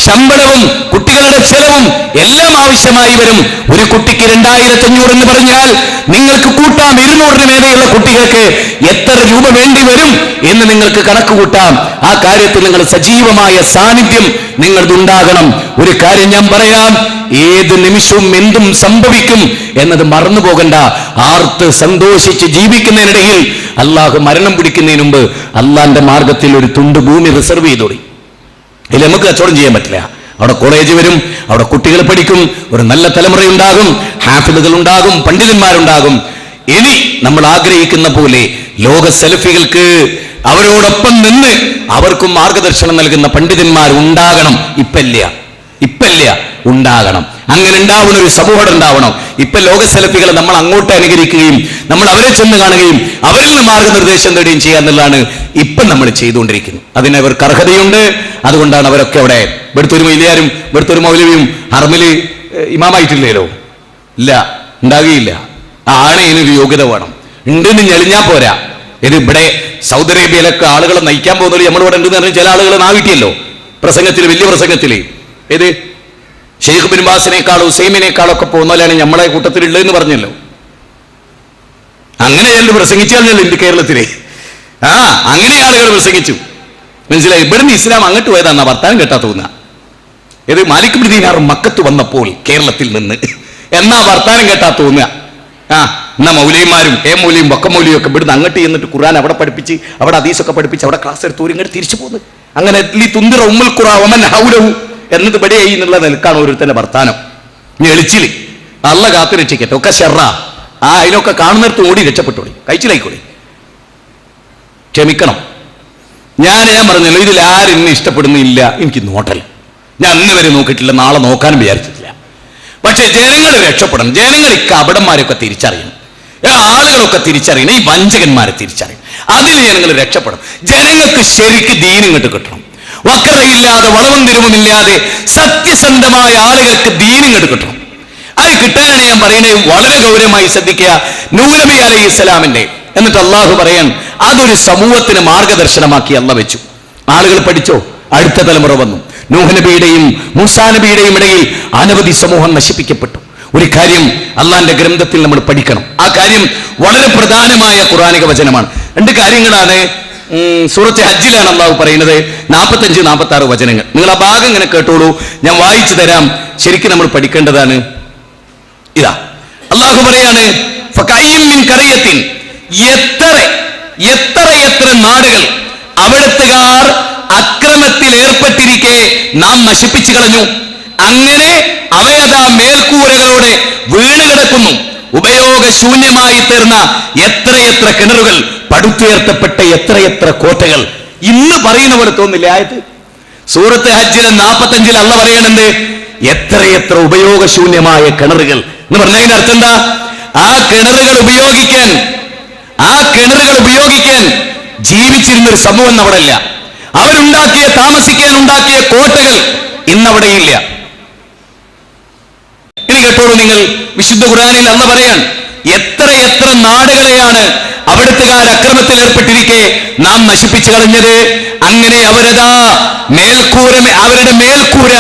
S1: ശമ്പളവും കുട്ടികളുടെ ചെലവും എല്ലാം ആവശ്യമായി വരും. ഒരു കുട്ടിക്ക് 2500 എന്ന് പറഞ്ഞാൽ നിങ്ങൾക്ക് കൂട്ടാം, 200 മേലെയുള്ള കുട്ടികൾക്ക് എത്ര രൂപ വേണ്ടി വരും എന്ന് നിങ്ങൾക്ക് കണക്ക് കൂട്ടാം. ആ കാര്യത്തിൽ നിങ്ങൾ സജീവമായ സാന്നിധ്യം നിങ്ങൾക്കുണ്ടാകണം. ഒരു കാര്യം ഞാൻ പറയാം, ഏത് നിമിഷവും എന്തും സംഭവിക്കും എന്നത് മറന്നു പോകണ്ട. ആർത്ത് സന്തോഷിച്ച് ജീവിക്കുന്നതിനിടയിൽ അള്ളാഹു മരണം പിടിക്കുന്നതിന് മുമ്പ് അള്ളാന്റെ മാർഗത്തിൽ ഒരു തുണ്ട് ഭൂമി റിസർവ് ചെയ്തോടി. ഇതിൽ നമുക്ക് കച്ചവടം ചെയ്യാൻ പറ്റില്ല. അവിടെ കോളേജ് വരും, അവിടെ കുട്ടികൾ പഠിക്കും, ഒരു നല്ല തലമുറയുണ്ടാകും, ഹാഫിളുകൾ ഉണ്ടാകും, പണ്ഡിതന്മാരുണ്ടാകും. ഇനി നമ്മൾ ആഗ്രഹിക്കുന്ന പോലെ ലോക സലഫികൾക്ക് അവരോടൊപ്പം നിന്ന് അവർക്കും മാർഗദർശനം നൽകുന്ന പണ്ഡിതന്മാർ ഉണ്ടാകണം. ഇപ്പല്ല ഉണ്ടാകണം. അങ്ങനെ ഉണ്ടാവുന്ന ഒരു സമൂഹം ഉണ്ടാവണം. ഇപ്പൊ ലോക സലഫികളെ നമ്മൾ അങ്ങോട്ട് അനുകരിക്കുകയും നമ്മൾ അവരെ ചെന്ന് കാണുകയും അവരിൽ നിന്ന് മാർഗനിർദ്ദേശം തേടുകയും ചെയ്യുക എന്നുള്ളതാണ് ഇപ്പം നമ്മൾ ചെയ്തുകൊണ്ടിരിക്കുന്നത്. അതിന് അവർക്ക് അർഹതയുണ്ട്. അതുകൊണ്ടാണ് അവരൊക്കെ അവിടെ. ഇവിടുത്തെ മൊയ്ലിയാരും ഇവിടുത്തെ മൗലവിയും ഹറമില് ഇമാമായിട്ടില്ലല്ലോ, ഇല്ല, ഉണ്ടാകുകയില്ല. ആണ് ഇതിനൊരു യോഗ്യത വേണം. ഉണ്ടെന്ന് ഞെളിഞ്ഞാ പോരാ. ഇത് ഇവിടെ സൗദി അറേബ്യയിലൊക്കെ ആളുകളെ നയിക്കാൻ പോകുന്നത് നമ്മളിവിടെ ഉണ്ടെന്ന് പറഞ്ഞാൽ ചില ആളുകൾ നാവിട്ടിയല്ലോ പ്രസംഗത്തിൽ, വലിയ പ്രസംഗത്തിൽ. ഏത് ഷെയ്ഖ് ബിൻ ബാസിനേക്കാളോ ഉസൈമിനേക്കാളോ ഒക്കെ പോകുന്നവരാണ് നമ്മളെ കൂട്ടത്തിലുള്ളതെന്ന് പറഞ്ഞല്ലോ. അങ്ങനെ ചിലർ പ്രസംഗിച്ചാൽ ഇന്ത്യ കേരളത്തിലെ അങ്ങനെ ആളുകൾ പ്രസംഗിച്ചു. മനസ്സിലായി? ഇവിടുന്ന് ഇസ്ലാം അങ്ങോട്ട് പോയതാന്നാ വർത്താനം കേട്ടാ തോന്നുക. ഇത് മാലിക് ബിൻ ദീനാർ മക്കത്ത് വന്നപ്പോൾ കേരളത്തിൽ നിന്ന് എന്നാ വർത്താനം കേട്ടാ തോന്നുക. എന്നാ മൗലവിമാരും മൗലിയും വക്കമൗലിയും ഒക്കെ ഇവിടുന്ന് അങ്ങോട്ട് ചെന്നിട്ട് ഖുർആൻ അവിടെ പഠിപ്പിച്ച് അവിടെ ഹദീസൊക്കെ പഠിപ്പിച്ച് അവിടെ ക്ലാസ് എടുത്ത് ഇങ്ങോട്ട് തിരിച്ചു പോകുന്നു. അങ്ങനെ തുന്തിറ ഉമ്മുൽ ഖുറ വമൻ ഹൗലഹു എന്നത് ഇവിടെയായി എന്നുള്ള നിൽക്കാണ് ഓരോരുത്തരുടെ വർത്താനം. ഇനി എളിച്ചില് അള്ള കാത്തു രക്ഷിക്കട്ടെ. ഒക്കെ ഷെറ അതിലൊക്കെ കാണുന്നിടത്ത് ഓടി രക്ഷപ്പെട്ടോടി, കഴിച്ചിലായിക്കോടി. ക്ഷമിക്കണം. ഞാൻ പറഞ്ഞല്ലോ, ഇതിൽ ആരും എന്നെ ഇഷ്ടപ്പെടുന്നില്ല. എനിക്ക് നോട്ടല്ല, ഞാൻ അന്ന് വരെ നോക്കിയിട്ടില്ല, നാളെ നോക്കാനും വിചാരിച്ചിട്ടില്ല. പക്ഷെ ജനങ്ങൾ രക്ഷപ്പെടണം. ജനങ്ങൾ ഈ കപടന്മാരെയൊക്കെ തിരിച്ചറിയണം, ആളുകളൊക്കെ തിരിച്ചറിയണം, ഈ വഞ്ചകന്മാരെ തിരിച്ചറിയണം. അതിൽ ജനങ്ങൾ രക്ഷപ്പെടണം. ജനങ്ങൾക്ക് ശരിക്ക് ദീൻ ഇങ്ങോട്ട് കിട്ടണം. വക്രതയില്ലാതെ വളവും തിരുവുമില്ലാതെ സത്യസന്ധമായ ആളുകൾക്ക് ദീൻ ഇങ്ങോട്ട് കിട്ടണം. അത് കിട്ടാനാണ് ഞാൻ പറയുന്നത്. വളരെ ഗൗരവമായി ശ്രദ്ധിക്കുക. നൂഹ് നബി അലൈഹി ഇസ്ലാമിന്റെ എന്നിട്ട് അള്ളാഹു പറയാൻ അതൊരു സമൂഹത്തിന് മാർഗദർശനമാക്കി അള്ള വെച്ചു. ആളുകൾ പഠിച്ചോ. അടുത്ത തലമുറ വന്നു. നൂഹ് നബിയുടെയും മൂസാ നബിയുടെയും ഇടയിൽ അനവധി സമൂഹം നശിപ്പിക്കപ്പെട്ടു. ഒരു കാര്യം അള്ളാന്റെ ഗ്രന്ഥത്തിൽ നമ്മൾ പഠിക്കണം. ആ കാര്യം വളരെ പ്രധാനമായ ഖുർആനിക വചനമാണ്. രണ്ട് കാര്യങ്ങളാണ്. സൂറത്ത് ഹജ്ജിലാണ് അള്ളാഹു പറയുന്നത്. 45-46 വചനങ്ങൾ. നിങ്ങൾ ആ ഭാഗം ഇങ്ങനെ കേട്ടോളൂ, ഞാൻ വായിച്ചു തരാം. ശരിക്കും നമ്മൾ പഠിക്കേണ്ടതാണ്. ഇതാ അള്ളാഹു പറയാണ്, എത്ര നാടുകൾ അവിടത്തുകാർ അക്രമത്തിൽ ഏർപ്പെട്ടിരിക്കെ നാം നശിപ്പിച്ചു കളഞ്ഞു. അങ്ങനെ അവയതാ മേൽക്കൂരകളോടെ വീണ് കിടക്കുന്നു. ഉപയോഗശൂന്യമായി തീർന്ന എത്രയെത്ര കിണറുകൾ, പടുത്തുയർത്തപ്പെട്ട എത്രയെത്ര കോട്ടകൾ. ഇന്ന് പറയുന്ന പോലെ തോന്നില്ല ആയത്. സൂറത്ത് ഹജ്ജിലെ 45 അള്ള പറയണത് എത്രയെത്ര ഉപയോഗശൂന്യമായ കിണറുകൾ എന്ന് പറഞ്ഞതിന്റെ അർത്ഥം എന്താ? ആ കിണറുകൾ ഉപയോഗിക്കാൻ ജീവിച്ചിരുന്ന ഒരു സമൂഹം അവിടെ ഇല്ല. അവരുണ്ടാക്കിയ താമസിക്കാൻ ഉണ്ടാക്കിയ കോട്ടകൾ ഇന്നവിടെയില്ല. ഇനി കേട്ടോളൂ നിങ്ങൾ. വിശുദ്ധ ഖുർആനിൽ അള്ള പറയാൻ എത്രയെത്ര നാടുകളെയാണ് അവിടുത്തുകാർ അക്രമത്തിൽ ഏർപ്പെട്ടിരിക്കെ നാം നശിപ്പിച്ചു കളഞ്ഞത്. അങ്ങനെ അവരുടെ മേൽക്കൂര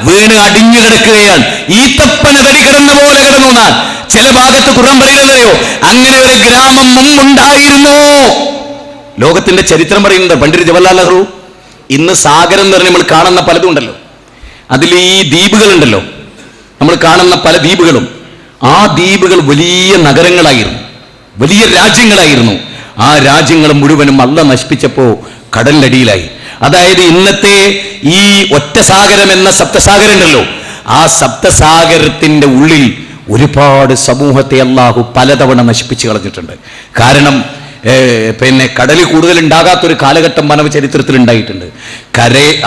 S1: വീണ് അടിഞ്ഞു കിടക്കുകയാണ്. ഈത്തപ്പന തടി കിടന്ന പോലെ കിടന്നു എന്നാണ് ചില ഭാഗത്ത് ഖുർആൻ പറയുന്നതയോ. അങ്ങനെ ഒരു ഗ്രാമം മുമ്പുണ്ടായിരുന്നു. ലോകത്തിന്റെ ചരിത്രം പറയുന്നത് പണ്ഡിറ്റ് ജവഹർലാൽ നെഹ്റു. ഇന്ന് സാഗരം എന്ന് പറഞ്ഞ് നമ്മൾ കാണുന്ന പലതും ഉണ്ടല്ലോ, അതിൽ ഈ ദ്വീപുകളുണ്ടല്ലോ, നമ്മൾ കാണുന്ന പല ദ്വീപുകളും, ആ ദ്വീപുകൾ വലിയ നഗരങ്ങളായിരുന്നു, വലിയ രാജ്യങ്ങളായിരുന്നു. ആ രാജ്യങ്ങൾ മുഴുവനും അള്ള നശിപ്പിച്ചപ്പോ കടലിനടിയിലായി. അതായത് ഇന്നത്തെ ഈ ഒറ്റ സാഗരം എന്ന സപ്തസാഗരം ഉണ്ടല്ലോ, ആ സപ്തസാഗരത്തിന്റെ ഉള്ളിൽ ഒരുപാട് സമൂഹത്തെ അള്ളാഹു പലതവണ നശിപ്പിച്ചു കളഞ്ഞിട്ടുണ്ട്. കാരണം കടൽ കൂടുതൽ ഉണ്ടാകാത്തൊരു കാലഘട്ടം മാനവ ചരിത്രത്തിൽ ഉണ്ടായിട്ടുണ്ട്.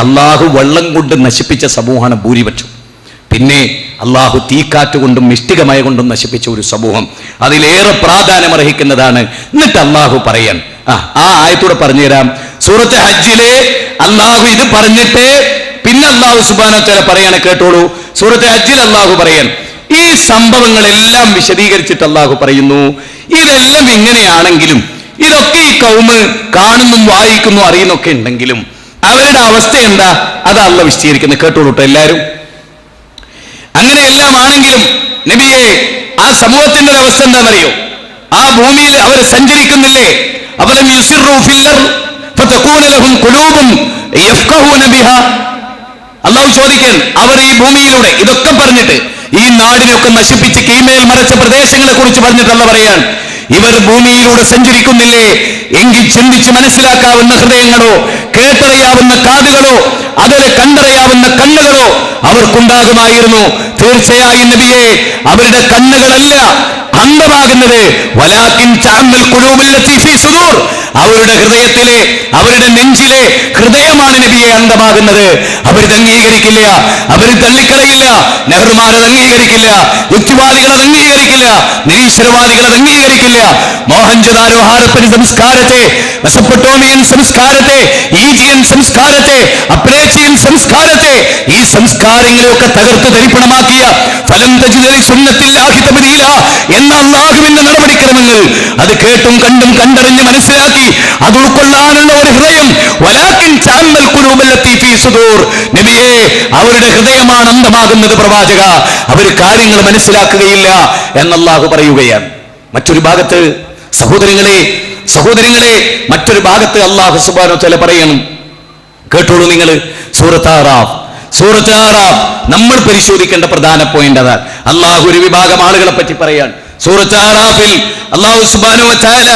S1: അള്ളാഹു വെള്ളം കൊണ്ട് നശിപ്പിച്ച സമൂഹമാണ് ഭൂരിപക്ഷം. പിന്നെ അള്ളാഹു തീക്കാറ്റ് കൊണ്ടും മിഷ്ടികമയ കൊണ്ടും നശിപ്പിച്ച ഒരു സമൂഹം, അതിലേറെ പ്രാധാന്യം അർഹിക്കുന്നതാണ്. എന്നിട്ട് അള്ളാഹു പറയാൻ ആ ആയത്തൂടെ പറഞ്ഞുതരാം. സൂറത്ത് ഹജ്ജിലെ അള്ളാഹു ഇത് പറഞ്ഞിട്ട് പിന്നെ അള്ളാഹു സുബ്ഹാനഹു വ തആല പറയാണ്, കേട്ടോളൂ. സൂറത്ത് ഹജ്ജിൽ അള്ളാഹു പറയാൻ ഈ സംഭവങ്ങളെല്ലാം വിശദീകരിച്ചിട്ട് അള്ളാഹു പറയുന്നു, ഇതെല്ലാം ഇങ്ങനെയാണെങ്കിലും, ഇതൊക്കെ ഈ കൗമ് കാണുന്നും വായിക്കുന്നു അറിയുന്നൊക്കെ ഉണ്ടെങ്കിലും അവരുടെ അവസ്ഥ എന്താ, അത് അള്ളാഹു വിശദീകരിക്കുന്നത്. കേട്ടോളൂ കേട്ടോ എല്ലാവരും. അങ്ങനെയെല്ലാം ആണെങ്കിലും നബിയെ, ആ സമൂഹത്തിന്റെ അവസ്ഥ എന്താണെന്നറിയോ? ആ ഭൂമിയിൽ അവർ സഞ്ചരിക്കുന്നില്ലേ? അവലം യുസിറു ഫിൽ അർദ് ഫതകൂന ലഹും ഖുലൂബുൻ യഫ്ഖഹൂന ബിഹാ. അല്ലാഹു ചോദിക്കാൻ, അവർ ഈ ഭൂമിയിലൂടെ ഇതൊക്കെ പറഞ്ഞിട്ട് ഈ നാടിനൊക്കെ നശിപ്പിച്ച് കീമേൽ മറച്ച പ്രദേശങ്ങളെ കുറിച്ച് പറഞ്ഞിട്ടല്ല പറയാൻ, ഇവർ ഭൂമിയിലൂടെ സഞ്ചരിക്കുന്നില്ലേ എങ്കിൽ ചിന്തിച്ച് മനസ്സിലാക്കാവുന്ന ഹൃദയങ്ങളോ കേട്ടറിയാവുന്ന കാതുകളോ അതിലെ കണ്ടറിയാവുന്ന കണ്ണുകളോ അവർക്കുണ്ടാകുമായിരുന്നു. തീർച്ചയായും നബിയെ, അവരുടെ കണ്ണുകളല്ല അന്ധമാകുന്നത്, വലാകിൻ തഅമ്മൽ ഖുലൂബുല്ലതി ഫീ സുദൂർ, അവരുടെ ഹൃദയത്തിലെ, അവരുടെ നെഞ്ചിലെ ഹൃദയമാണ് നബിയെ അന്ധമാകുന്നത്. അവരിത് അംഗീകരിക്കില്ല, അവർ തള്ളിക്കളയില്ല. നെഹ്റുമാരത് അംഗീകരിക്കില്ല, യുക്തിവാദികളത് അംഗീകരിക്കില്ല, നിരീശ്വരവാദികളത് അംഗീകരിക്കില്ല. മോഹൻജദാരോ ഹാരപ്പൻ സംസ്കാരത്തെ, മെസപ്പൊട്ടോമിയൻ സംസ്കാരത്തെ, ഈജിയൻ സംസ്കാരത്തെ, അപ്രേച്ചിയൻ സംസ്കാരത്തെ, ഈ സംസ്കാരങ്ങളെയൊക്കെ തകർത്ത് തരിപ്പണമാക്കിയ ഫലം തജിദ് ലിസുന്നത്തില്ലാഹി തബ്ദീല എന്ന അല്ലാഹുവിന്റെ നടപടിക്രമങ്ങൾ അത് കേട്ടും കണ്ടും കണ്ടറിഞ്ഞ് മനസ്സിലാക്കി അത് ഉൾക്കൊള്ളാനുള്ള ഒരു ഹൃദയം, വലാകിൻ തഅമ്മൽ ഖുലൂബല്ലതി ഫീ സുദൂർ, നബിയെ, അവരുടെ ഹൃദയമാണ് അന്ധമാകുന്നത്. പ്രവാചക, അവർ കാര്യങ്ങൾ മനസ്സിലാക്കുകയില്ല എന്ന് അല്ലാഹു പറയുകയാണ്. മറ്റൊരു ഭാഗത്ത് സഹോദരങ്ങളെ മറ്റൊരു ഭാഗത്ത് അല്ലാഹു സുബ്ഹാനഹു വ തആല പറയണം, കേട്ടോളൂ നിങ്ങൾ. സൂറത്ത് ആറാഫ് നമ്മൾ പരിശോധിക്കേണ്ട പ്രധാന പോയിന്റ് അതാണ്. അള്ളാഹു ഒരു വിഭാഗം ആളുകളെ പറ്റി പറയാൻ സൂറത്ത് ആറാഫിൽ അല്ലാഹു സുബ്ഹാനഹു വ തആല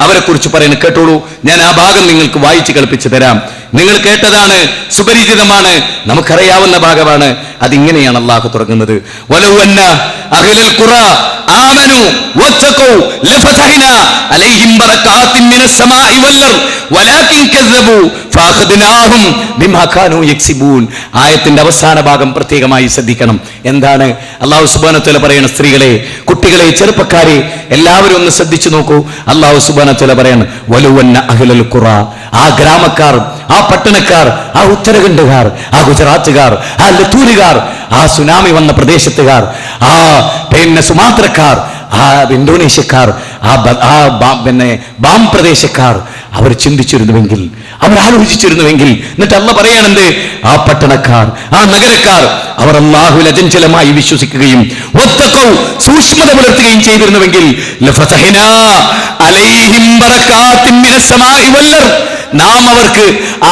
S1: അവരെ കുറിച്ച് പറയുന്നു. കേട്ടോളൂ, ഞാൻ ആ ഭാഗം നിങ്ങൾക്ക് വായിച്ചു കേൾപ്പിച്ചു തരാം. നിങ്ങൾ കേട്ടതാണ്, സുപരിചിതമാണ്, നമുക്കറിയാവുന്ന ഭാഗമാണ്. അതിങ്ങനെയാണ് അള്ളാഹു തുടങ്ങുന്നത്: വലൗ അന്ന അഹ്ലൽ ഖുറാ ആമനു വത്തഖൂ ലഫതഹ്നാ അലൈഹിം ബറകാത്തിൻ മിനസ് സമാഇ വൽ അർദ് വലാകിൻ കസ്സബൂ ഫഅഖദ്നാഹും ബിമാ കാനൂ യക്സിബൂൻ. ആയത്തിന്റെ അവസാന ഭാഗം പ്രത്യേകമായി ശ്രദ്ധിക്കണം. എന്താണ് അല്ലാഹു സുബ്ഹാനഹു വ തആല പറയുന്ന? സ്ത്രീകളെ, കുട്ടികളെ, ചെറുപ്പക്കാരെ, എല്ലാവരും ഒന്ന് ശ്രദ്ധിച്ചു നോക്കൂ. അല്ലാഹു സുബ്ഹാനഹു വ തആല പറയാണ്, വലൗ അന്ന അഹ്ലൽ ഖുറാ, ആ ഗ്രാമക്കാർ, ആ പട്ടണക്കാർ, ആ ഉത്തരഖണ്ഡുകാർ, ആ ഗുജറാത്തുകാർ, ആ ലത്തൂരുകാർ, ആ സുനാമി വന്ന പ്രദേശത്തുകാർ, ആ പിന്നെ സുമാത്രക്കാർ, ആ ഇന്തോനേഷ്യക്കാർ, ബാം പ്രദേശക്കാർ അവർ ചിന്തിച്ചിരുന്നുവെങ്കിൽ, അവർ ആലോചിച്ചിരുന്നുവെങ്കിൽ, എന്നിട്ട് അല്ലാഹു പറയാണെന്ത്? ആ പട്ടണക്കാർ, ആ നഗരക്കാർ അവർ അല്ലാഹുവിൽ അചഞ്ചലമായി വിശ്വസിക്കുകയും വത്തഖൗ, സൂക്ഷ്മത പുലർത്തുകയും ചെയ്തിരുന്നുവെങ്കിൽ ലഫതഹ്നാ അലൈഹിം ബറകാത്തിൻ മിനസ് സമാഇ വൽ അർദ്, നാം അവർക്ക്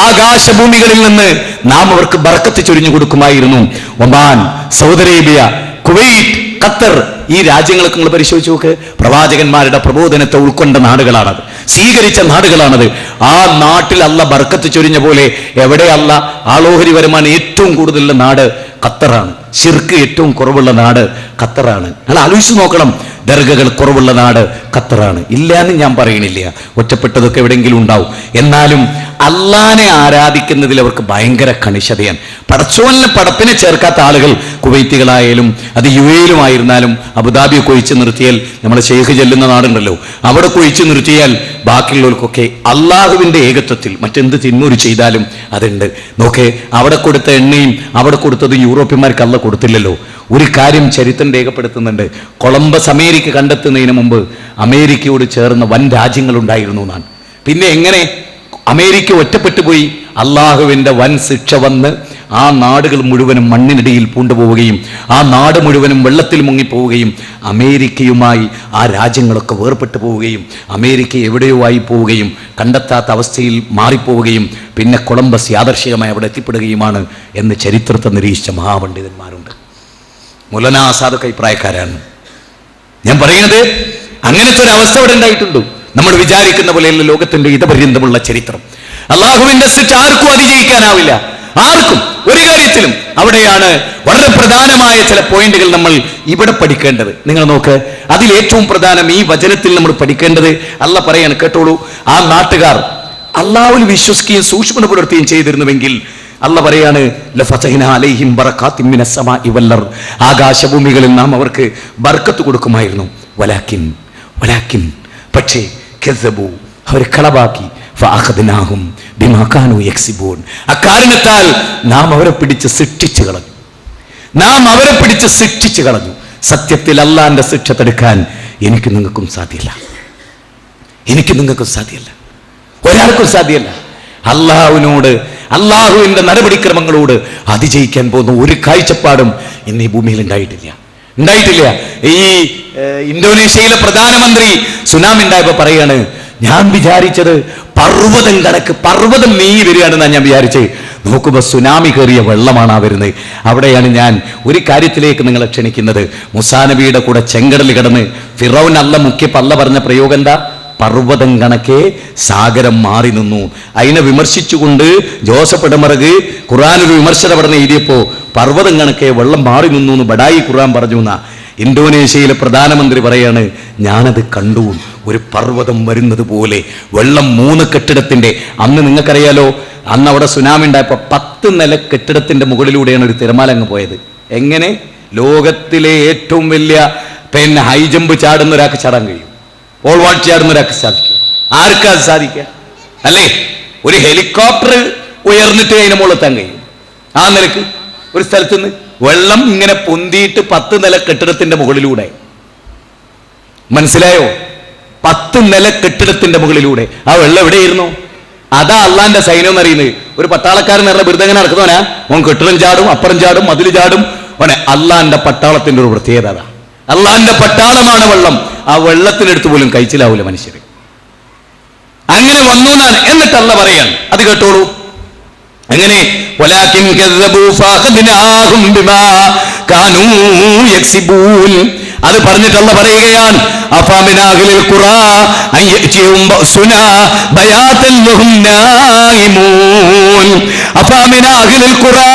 S1: ആകാശഭൂമികളിൽ നിന്ന് നാം അവർക്ക് ബർക്കത്ത് ചൊരിഞ്ഞു കൊടുക്കുമായിരുന്നു. Oman, Saudi Arabia, Kuwait, Qatar, ഈ രാജ്യങ്ങളൊക്കെ നിങ്ങൾ പരിശോധിച്ച് നോക്ക്. പ്രവാചകന്മാരുടെ പ്രബോധനത്തെ ഉൾക്കൊണ്ട നാടുകളാണത്, സ്വീകരിച്ച നാടുകളാണത്. ആ നാട്ടിൽ അല്ലാഹു ബർക്കത്ത് ചൊരിഞ്ഞ പോലെ എവിടെ അല്ലാഹു ആളോഹരി വരുമാനം ഏറ്റവും കൂടുതലുള്ള നാട് ഖത്തറാണ്. ശിർക്ക് ഏറ്റവും കുറവുള്ള നാട് ഖത്തറാണ്. നിങ്ങൾ ആലോചിച്ച് നോക്കണം. ദർഗകൾ കുറവുള്ള നാട് ഖത്തറാണ്. ഇല്ല എന്ന് ഞാൻ പറയണില്ല, ഒറ്റപ്പെട്ടതൊക്കെ എവിടെയെങ്കിലും ഉണ്ടാവും. എന്നാലും അള്ളാനെ ആരാധിക്കുന്നതിൽ അവർക്ക് ഭയങ്കര കണിശതയാണ്. പടച്ചോനിലെ പടപ്പിനെ ചേർക്കാത്ത ആളുകൾ, കുവൈത്തികളായാലും അത് UAE ആയിരുന്നാലും, അബുദാബിയൊക്കെ ഒഴിച്ചു നിർത്തിയാൽ, നമ്മൾ ഷെയ്ഖ് ചെല്ലുന്ന നാടുണ്ടല്ലോ, അവിടെ ഒഴിച്ചു നിർത്തിയാൽ ബാക്കിയുള്ളവർക്കൊക്കെ അള്ളാഹുവിന്റെ ഏകത്വത്തിൽ മറ്റെന്ത് തിന്മൂര് ചെയ്താലും അതുണ്ട്. നോക്കേ, അവിടെ കൊടുത്ത എണ്ണയും അവിടെ കൊടുത്തത് യൂറോപ്യന്മാർക്ക് അല്ല കൊടുത്തില്ലല്ലോ. ഒരു കാര്യം ചരിത്രം രേഖപ്പെടുത്തുന്നുണ്ട്. കൊളംബസ് അമേരിക്ക കണ്ടെത്തുന്നതിന് മുമ്പ് അമേരിക്കയോട് ചേർന്ന വൻ രാജ്യങ്ങളുണ്ടായിരുന്നു എന്നാണ്. പിന്നെ എങ്ങനെ അമേരിക്ക ഒറ്റപ്പെട്ടു പോയി? അള്ളാഹുവിന്റെ വൻ ശിക്ഷ വന്ന് ആ നാടുകൾ മുഴുവനും മണ്ണിനടിയിൽ പൂണ്ടുപോവുകയും ആ നാട് മുഴുവനും വെള്ളത്തിൽ മുങ്ങിപ്പോവുകയും അമേരിക്കയുമായി ആ രാജ്യങ്ങളൊക്കെ വേർപെട്ടു പോവുകയും അമേരിക്ക എവിടെയോ ആയി പോവുകയും കണ്ടെത്താത്ത അവസ്ഥയിൽ മാറിപ്പോവുകയും പിന്നെ കൊളംബസ് യാദർശികമായി അവിടെ എത്തിപ്പെടുകയുമാണ് എന്ന് ചരിത്രത്തെ നിരീക്ഷിച്ച മഹാപണ്ഡിതന്മാരുണ്ട്. മൗലാന ആസാദൊക്കെ അഭിപ്രായക്കാരാണ്. ഞാൻ പറയുന്നത് അങ്ങനത്തെ ഒരു അവസ്ഥ അവിടെ ഉണ്ടായിട്ടുണ്ട്. നമ്മൾ വിചാരിക്കുന്ന പോലെയല്ല ലോകത്തിന്റെ ഇതപര്യന്തമുള്ള ചരിത്രം. അള്ളാഹുവിന്റെ ശിക്ഷ ആർക്കും അതിജയിക്കാനാവില്ല, ആർക്കും ഒരു കാര്യത്തിലും. അവിടെയാണ് വളരെ പ്രധാനമായ ചില പോയിന്റുകൾ നമ്മൾ ഇവിടെ പഠിക്കേണ്ടത്. നിങ്ങൾ നോക്ക്, അതിൽ ഏറ്റവും പ്രധാനം ഈ വചനത്തിൽ നമ്മൾ പഠിക്കേണ്ടത് അല്ലാഹു പറയാണ്, കേട്ടോളൂ. ആ നാട്ടുകാർ അള്ളാഹുവിൽ വിശ്വസിക്കുകയും സൂക്ഷ്മത പുലർത്തുകയും ചെയ്തിരുന്നുവെങ്കിൽ അല്ലാഹു പറയാണ്, ലഫതഹ്നാ അലൈഹിം ബറകാത്തിൻ മിനസ് സമാഇ വൽ അർദ്, ആകാശഭൂമികളിൽ നാം അവർക്ക് ബർക്കത്ത് കൊടുക്കുമായിരുന്നു. വലാകിൻ പക്ഷേ കസ്സബൂ, അവർ കളവാക്കി. ഫഅഖദ്നാഹും ബിമാ കാനൂ യക്സിബൂൻ, അക്കാരണത്താൽ നാം അവരെ പിടിച്ച് ശിക്ഷിച്ചു കളഞ്ഞു. സത്യത്തിൽ അല്ലാഹുവിന്റെ ശിക്ഷ തടുക്കാൻ എനിക്ക് നിങ്ങൾക്കും സാധ്യമല്ല, ഒരാൾക്കും സാധ്യമല്ല. അള്ളാഹുവിനോട്, അള്ളാഹുവിന്റെ നടപടിക്രമങ്ങളോട് അതിജയിക്കാൻ പോകുന്ന ഒരു കാഴ്ചപ്പാടും ഇന്ന് ഈ ഭൂമിയിൽ ഉണ്ടായിട്ടില്ല. ഈ ഇന്തോനേഷ്യയിലെ പ്രധാനമന്ത്രി സുനാമി ഉണ്ടായപ്പോ പറയാണ്, ഞാൻ വിചാരിച്ചത് പർവ്വതം നീങ്ങി വരികയാണെന്നാണ് ഞാൻ വിചാരിച്ചത്. നോക്കുമ്പോ സുനാമി കയറിയ വെള്ളമാണ് ആ വരുന്നത്. അവിടെയാണ് ഞാൻ ഒരു കാര്യത്തിലേക്ക് നിങ്ങളെ ക്ഷണിക്കുന്നത്. മുസാ നബിയുടെ കൂടെ ചെങ്കടൽ കിടന്ന് ഫിറൗൻ അല്ല മുക്കിയപ്പോൾ അല്ല പറഞ്ഞ പ്രയോഗം എന്താ? പർവ്വതം കണക്കെ സാഗരം മാറി നിന്നു. അതിനെ വിമർശിച്ചുകൊണ്ട് ജോസഫ് ഇടമറുക് ഖുർആനൊരു വിമർശന പഠനം എഴുതിയപ്പോ പർവ്വതം കണക്കെ വെള്ളം മാറി നിന്നു എന്ന് ബഡായി ഖുർആൻ പറഞ്ഞു എന്നാ. ഇന്തോനേഷ്യയിലെ പ്രധാനമന്ത്രി പറയാണ്, ഞാനത് കണ്ടു, ഒരു പർവ്വതം വരുന്നത് പോലെ വെള്ളം 3 കെട്ടിടത്തിന്റെ. അന്ന് നിങ്ങൾക്കറിയാലോ, അന്ന് അവിടെ സുനാമി ഉണ്ടായപ്പോ 10 നില കെട്ടിടത്തിന്റെ മുകളിലൂടെയാണ് ഒരു തിരമാല അങ്ങ് പോയത്. എങ്ങനെ? ലോകത്തിലെ ഏറ്റവും വലിയ ഹൈ ജമ്പ് ചാടുന്ന ഒരാൾക്ക് ചാടാൻ കഴിയും, പോൾ വാൾട്ട് ചാടുന്ന ഒരാൾക്ക് സാധിക്കും. ആർക്കാ അത് സാധിക്കുക? അല്ലേ? ഒരു ഹെലികോപ്റ്റർ ഉയർന്നിട്ട് അതിന് മുകളിലെത്താൻ കഴിയും. ആ നിലക്ക് ഒരു സ്ഥലത്ത് നിന്ന് വെള്ളം ഇങ്ങനെ പൊന്തിയിട്ട് 10 നില കെട്ടിടത്തിന്റെ മുകളിലൂടെ. മനസ്സിലായോ? 10 നില കെട്ടിടത്തിന്റെ മുകളിലൂടെ. ആ വെള്ളം എവിടെയായിരുന്നു? അതാ അള്ളാന്റെ സൈന്യം എന്നറിയുന്നത്. ഒരു പട്ടാളക്കാരൻ പറഞ്ഞ ബിരുദം എങ്ങനെ നടക്കുന്നവനാ? ഓൻ കെട്ടിടം ചാടും, അപ്പുറം ചാടും, മതിൽ ചാടും. ഓനെ അള്ളാന്റെ പട്ടാളത്തിന്റെ ഒരു പ്രത്യേകത. അള്ളാന്റെ പട്ടാളമാണ് വെള്ളം. ആ വെള്ളത്തിലെടുത്ത് പോലും കഴിച്ചിലാവൂല മനുഷ്യർ. അങ്ങനെ വന്നു എന്നാണ്. എന്നിട്ട് അല്ലാഹ് പറയാൻ, അത് കേട്ടോളൂ. എങ്ങനെ? വലാകിൻ കദ്ദബൂ ഫഅഖദ്നാഹും ബിമാ കാനൂ യക്സിബൂൻ. അത് പറഞ്ഞിട്ട് അല്ലാഹ് പറയുകയാണ്, അഫമിൻ അഹ്ലിൽ ഖുറാ അൻ യഅതിഹും ബഅസുനാ ബയാതൻ വഹും നായിമൂൻ. അഫമിൻ അഹ്ലിൽ ഖുറാ